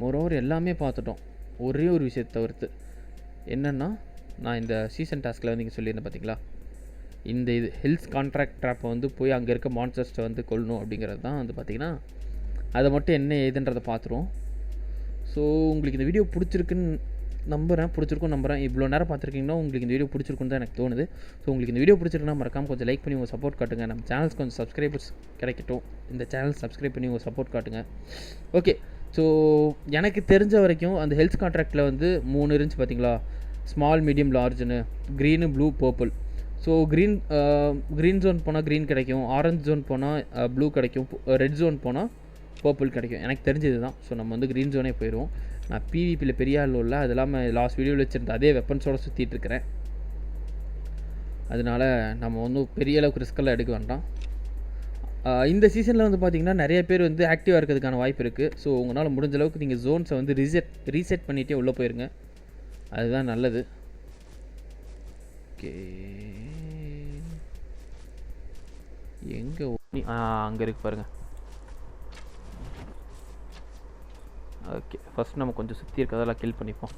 மோரோவர் எல்லாமே பார்த்துட்டோம். ஒரே ஒரு விஷயத்தை தவிர்த்து என்னென்னா, நான் இந்த சீசன் டாஸ்கில் வந்து இங்கே சொல்லியிருந்தேன் பார்த்தீங்களா, இந்த இது ஹில்ஸ் கான்ட்ராக்ட் ட்ராப்பை வந்து போய் அங்கே இருக்க மான்ஸ்டர்ஸை வந்து கொல்லணும் அப்படிங்கிறது தான் வந்து பார்த்திங்கன்னா. அதை மட்டும் என்ன ஏதுன்றதை பார்த்துருவோம். ஸோ உங்களுக்கு இந்த வீடியோ பிடிச்சிருக்குன்னு நம்புகிறேன். இவ்வளோ நேரம் பார்த்துருக்கீங்கன்னா உங்களுக்கு இந்த வீடியோ பிடிச்சிருக்குன்னு தான் எனக்கு தோணுது. ஸோ உங்களுக்கு இந்த வீடியோ பிடிச்சிருக்குன்னா மறக்காமல் கொஞ்சம் லைக் பண்ணி உங்கள் சப்போர்ட் காட்டுங்க. நம்ம சேனல்ஸ் கொஞ்சம் சப்ஸ்கிரைபர்ஸ் கிடைக்கட்டும். இந்த சேனல் சப்ஸ்கிரைப் பண்ணி உங்கள் சப்போர்ட் காட்டுங்க, ஓகே. ஸோ எனக்கு தெரிஞ்ச வரைக்கும் அந்த ஹெல்த் கான்ட்ராக்டில் வந்து 3 இருந்துச்சு பார்த்தீங்களா, ஸ்மால், மீடியம், லார்ஜ்னு, green, blue, purple. So green zone போனால் க்ரீன் கிடைக்கும், ஆரஞ்ச் ஜோன் போனால் ப்ளூ கிடைக்கும், ரெட் ஜோன் போனால் பர்பிள் கிடைக்கும். எனக்கு தெரிஞ்சது தான். ஸோ நம்ம வந்து க்ரீன் ஜோனே போயிடுவோம். நான் பிவிபியில் பெரிய ஆள் இல்லை, அது இல்லாமல் லாஸ்ட் வீடியோவில் வச்சுருந்த அதே வெப்பன்ஸோடு சுற்றிட்டு இருக்கிறேன். அதனால் நம்ம ஒன்றும் பெரிய அளவுக்கு ரிஸ்கெல்லாம் எடுக்க வேண்டாம். இந்த சீசனில் வந்து பார்த்திங்கன்னா நிறைய பேர் வந்து ஆக்டிவாக இருக்கிறதுக்கான வாய்ப்பு இருக்குது. ஸோ உங்களால் முடிஞ்ச அளவுக்கு நீங்கள் ஜோன்ஸை வந்து ரீசெட் பண்ணிகிட்டே உள்ளே போயிருங்க, அதுதான் நல்லது. ஓகே, எங்கே அங்கே இருக்கு பாருங்கள். ஓகே, ஃபஸ்ட் நம்ம கொஞ்சம் சுற்றி இருக்கிறதெல்லாம் கில் பண்ணிப்போம்.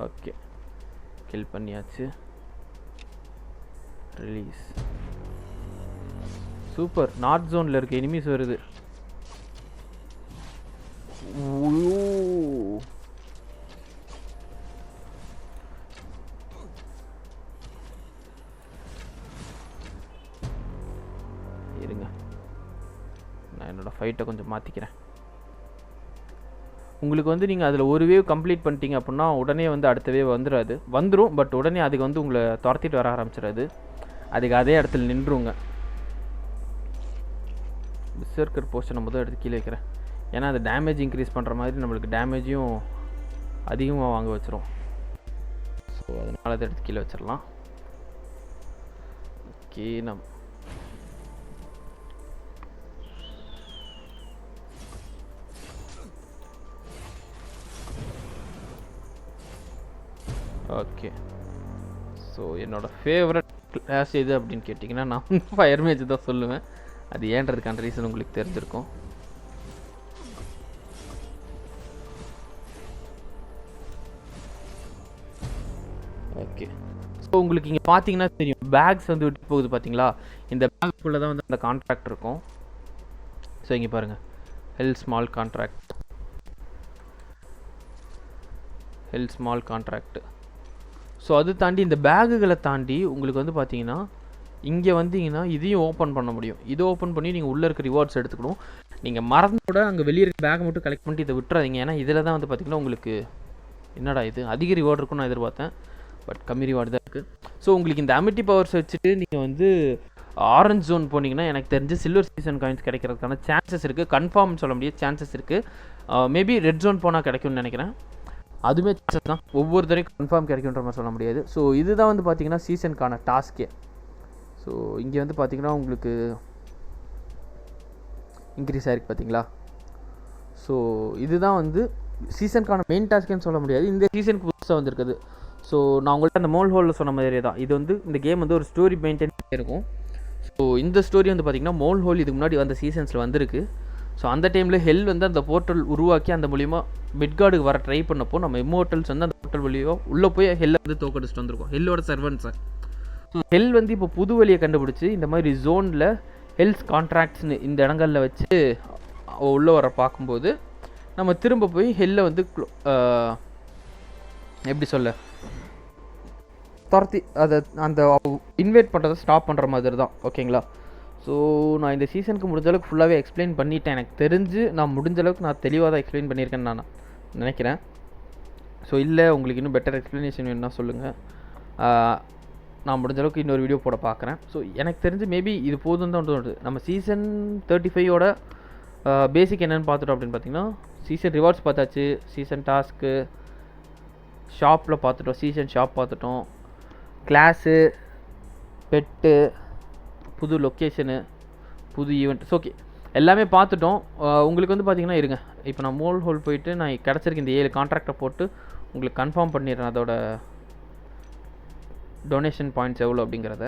ஓகே, கில் பண்ணியாச்சு. ரிலீஸ். சூப்பர். நார்த் ஜோனில் இருக்க எனிமீஸ் வருது. இருங்க, நான் என்னோடய ஃபைட்டை கொஞ்சம் மாற்றிக்கிறேன். உங்களுக்கு வந்து நீங்கள் அதில் ஒரு வேவ் கம்ப்ளீட் பண்ணிட்டீங்க அப்படின்னா உடனே வந்து அடுத்த வேவ் வந்துடும். பட் உடனே அதுக்கு வந்து உங்களை துரத்திட்டு வர ஆரம்பிச்சிடாது, அதுக்கு அதே இடத்துல நின்றுங்க. பிசர்க்கர் போஸ்ட்டை நம்ம தான் எடுத்து கீழே வைக்கிறேன், ஏன்னா அது டேமேஜ் இன்க்ரீஸ் பண்ணுற மாதிரி நம்மளுக்கு டேமேஜையும் அதிகமாக வாங்க வச்சிரும். ஸோ அதனால் அதை எடுத்து கீழே வச்சிடலாம். Okay, okay. ஸோ என்னோடய ஃபேவரட் கிளாஸ் எது அப்படின்னு கேட்டிங்கன்னா நான் ஃபயர் மேஜ் தான் சொல்லுவேன். அது ஏன்றதுக்கான ரீசன் உங்களுக்கு தெரிஞ்சிருக்கும். ஓகே, ஸோ உங்களுக்கு இங்கே பார்த்தீங்கன்னா தெரியும், பேக்ஸ் வந்து விட்டு போகுது பார்த்தீங்களா? இந்த பேக்குள்ளே தான் வந்து அந்த கான்ட்ராக்ட் இருக்கும். ஸோ இங்கே பாருங்கள், ஹெல் ஸ்மால் கான்ட்ராக்ட். ஸோ அது தாண்டி இந்த பேகுகளை தாண்டி உங்களுக்கு வந்து பார்த்தீங்கன்னா இங்கே வந்தீங்கன்னா இதையும் ஓப்பன் பண்ண முடியும். இதை ஓப்பன் பண்ணி நீங்கள் உள்ளே இருக்க ரிவார்ட்ஸ் எடுத்துக்கணும். நீங்கள் மறந்தோட அங்கே வெளியே இருக்க பேக்கை மட்டும் கலெக்ட் பண்ணிட்டு இதை விட்டுறாதீங்க. ஏன்னா இதில் தான் வந்து பார்த்திங்கன்னா உங்களுக்கு என்னடா இது அதிக ரிவார்டு இருக்குன்னு நான் எதிர்பார்த்தேன், பட் கம்மி ரிவார்டு தான் இருக்குது. ஸோ உங்களுக்கு இந்த அமிட்டி பவர்ஸ் வச்சுட்டு நீங்கள் வந்து ஆரஞ்ச் ஜோன் போனீங்கன்னா எனக்கு தெரிஞ்சு சில்வர் சீசன் காயின்ஸ் கிடைக்கிறதுக்கான சான்சஸ் இருக்குது. கன்ஃபார்ம் சொல்ல முடியாது, சான்சஸ் இருக்குது. மேபி ரெட் ஜோன் போனால் கிடைக்கும்னு நினைக்கிறேன். அதுவுமே சான்சஸ் தான், ஒவ்வொரு தடவையும் கன்ஃபார்ம் கிடைக்குன்ற மாதிரி சொல்ல முடியாது. ஸோ இதுதான் வந்து பார்த்திங்கன்னா சீசனுக்கான டாஸ்க்கே. ஸோ இங்கே வந்து பார்த்திங்கன்னா உங்களுக்கு இன்க்ரீஸ் ஆகிருக்கு பார்த்தீங்களா? ஸோ இதுதான் வந்து சீசனுக்கான மெயின் டாஸ்க்குன்னு சொல்ல முடியாது, இந்த சீசனுக்கு புதுசாக வந்துருக்குது. ஸோ நான் உங்கள்கிட்ட அந்த மோல் ஹோலில் சொன்ன மாதிரியே தான் இது வந்து இந்த கேம் வந்து ஒரு ஸ்டோரி மெயின்டைன் இருக்கும். ஸோ இந்த ஸ்டோரி வந்து பார்த்திங்கன்னா மோல் ஹோல் இதுக்கு முன்னாடி வந்த சீசன்ஸில் வந்திருக்கு. ஸோ அந்த டைமில் ஹெல் வந்து அந்த போர்ட்டல் உருவாக்கி அந்த மூலிமா மிட்கார்டுக்கு வர ட்ரை பண்ணப்போ நம்ம இம்மோர்டல்ஸ் வந்து அந்த போர்ட்டல் வழியோ உள்ளே போய் ஹெல்லை வந்து தோக்கடிச்சிட்டு வந்திருக்கோம், ஹெல்லோட சர்வன்ஸை. ஸோ ஹெல் வந்து இப்போ புது வழியை கண்டுபிடிச்சி இந்த மாதிரி ஜோனில் ஹெல்ஸ் கான்ட்ராக்ட்ஸ்னு இந்த இடங்களில் வச்சு உள்ளே வர பார்க்கும்போது நம்ம திரும்ப போய் ஹெல்லை வந்து எப்படி சொல்ல துரத்தி அதை அந்த இன்வைட் பண்ணுறதை ஸ்டாப் பண்ணுற மாதிரி தான். ஓகேங்களா? ஸோ நான் இந்த சீசனுக்கு முடிஞ்ச அளவுக்கு ஃபுல்லாகவே எக்ஸ்பிளைன் பண்ணிட்டேன். எனக்கு தெரிஞ்சு நான் முடிஞ்ச அளவுக்கு நான் தெளிவாக தான் எக்ஸ்பிளைன் பண்ணியிருக்கேன்னு நான் நினைக்கிறேன். ஸோ இல்லை உங்களுக்கு இன்னும் பெட்டர் எக்ஸ்ப்ளனேஷன் வேணும்னா சொல்லுங்கள், நான் முடிஞ்ச அளவுக்கு இன்னொரு வீடியோ போட பார்க்குறேன். ஸோ எனக்கு தெரிஞ்சு மேபி இது போதும் தான் தோணுது. நம்ம சீசன் 35ஓட பேசிக் என்னென்னு பார்த்துட்டோம் அப்படின்னு பார்த்தீங்கன்னா சீசன் ரிவார்ட்ஸ் பார்த்தாச்சு, சீசன் டாஸ்க்கு ஷாப்பில் பார்த்துட்டோம், சீசன் ஷாப் பார்த்துட்டோம், கிளாஸு, பெட்டு, புது லொக்கேஷனு, புது ஈவெண்ட். ஓகே எல்லாமே பார்த்துட்டோம். உங்களுக்கு வந்து பார்த்திங்கன்னா இருங்க, இப்போ நான் மோல் ஹோல் போயிட்டு நான் கிடச்சிருக்க இந்த 7 கான்ட்ராக்டை போட்டு உங்களுக்கு கன்ஃபார்ம் பண்ணிடுறேன் அதோட டொனேஷன் பாயிண்ட்ஸ் எவ்வளோ அப்படிங்கிறத.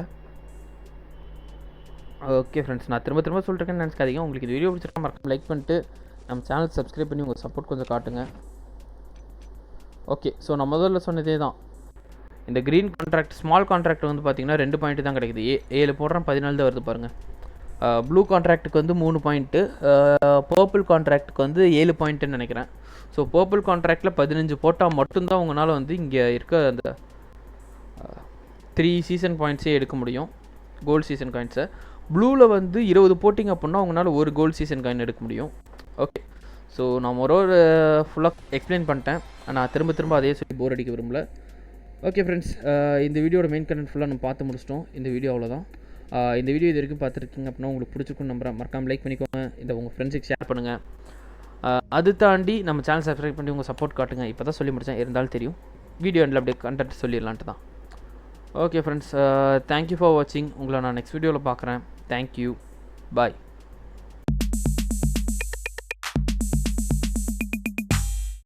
ஓகே ஃப்ரெண்ட்ஸ், நான் திரும்ப சொல்லிட்டுருக்கேன்னு நினச்சிக்காதீங்க. உங்களுக்கு இந்த வீடியோ பிடிச்சிருக்கா மறக்காம லைக் பண்ணிட்டு நம்ம சேனல் சப்ஸ்கிரைப் பண்ணி உங்கள் சப்போர்ட் கொஞ்சம் காட்டுங்க. ஓகே, ஸோ நான் முதல்ல சொன்னதே தான், இந்த க்ரீன் கான்ட்ராக்ட் ஸ்மால் கான்ட்ராக்ட் வந்து பார்த்திங்கன்னா 2 பாயிண்ட்டு தான் கிடைக்குது. 7 போடுறேன் 14 தான் வருது பாருங்கள். ப்ளூ கான்ட்ராக்ட்டுக்கு வந்து 3 பாயிண்ட்டு, பர்பிள் கான்ட்ராக்ட்டுக்கு வந்து 7 பாயிண்ட்டுன்னு நினைக்கிறேன். ஸோ பர்பிள் கான்ட்ராக்டில் 15 போட்டால் மட்டும்தான் உங்களால் வந்து இங்கே இருக்க அந்த 3 சீசன் பாயிண்ட்ஸே எடுக்க முடியும், கோல்டு சீசன் காயின்ஸை. ப்ளூவில் வந்து 20 போட்டிங்க அப்படின்னா உங்களால் ஒரு கோல்டு சீசன் காயின் எடுக்க முடியும். ஓகே, ஸோ நான் ஒரு ஃபுல்லாக எக்ஸ்பிளைன் பண்ணிட்டேன், நான் திரும்ப அதே சொல்லி போர் அடிக்க விரும்பல. ஓகே ஃப்ரெண்ட்ஸ், இந்த வீடியோட மெயின் கண்டென்ட் ஃபுல்லாக நம்ம பார்த்து முடிச்சிட்டோம். இந்த வீடியோ அவ்வளோதான். இந்த வீடியோ இது வரைக்கும் பார்த்துருக்கீங்க அப்படின்னா உங்களுக்கு பிடிச்சிருக்குன்னு நம்புறேன். மறக்காமல் லைக் பண்ணிக்கோங்க, இந்த உங்கள் ஃப்ரெண்ட்ஸுக்கு ஷேர் பண்ணுங்கள். அது தாண்டி நம்ம சேனல் சப்ஸ்கிரைப் பண்ணி உங்கள் சப்போர்ட் காட்டுங்க. இப்போ தான் சொல்லி முடித்தேன், இருந்தாலும் தெரியும். வீடியோ எண்டில் அப்படியே கண்டென்ட் சொல்லிடலான்ட்டு தான். ஓகே ஃப்ரெண்ட்ஸ், தேங்க்யூ ஃபார் வாட்சிங். உங்களை நான் நெக்ஸ்ட் வீடியோவில் பார்க்குறேன். தேங்க்யூ, பாய்.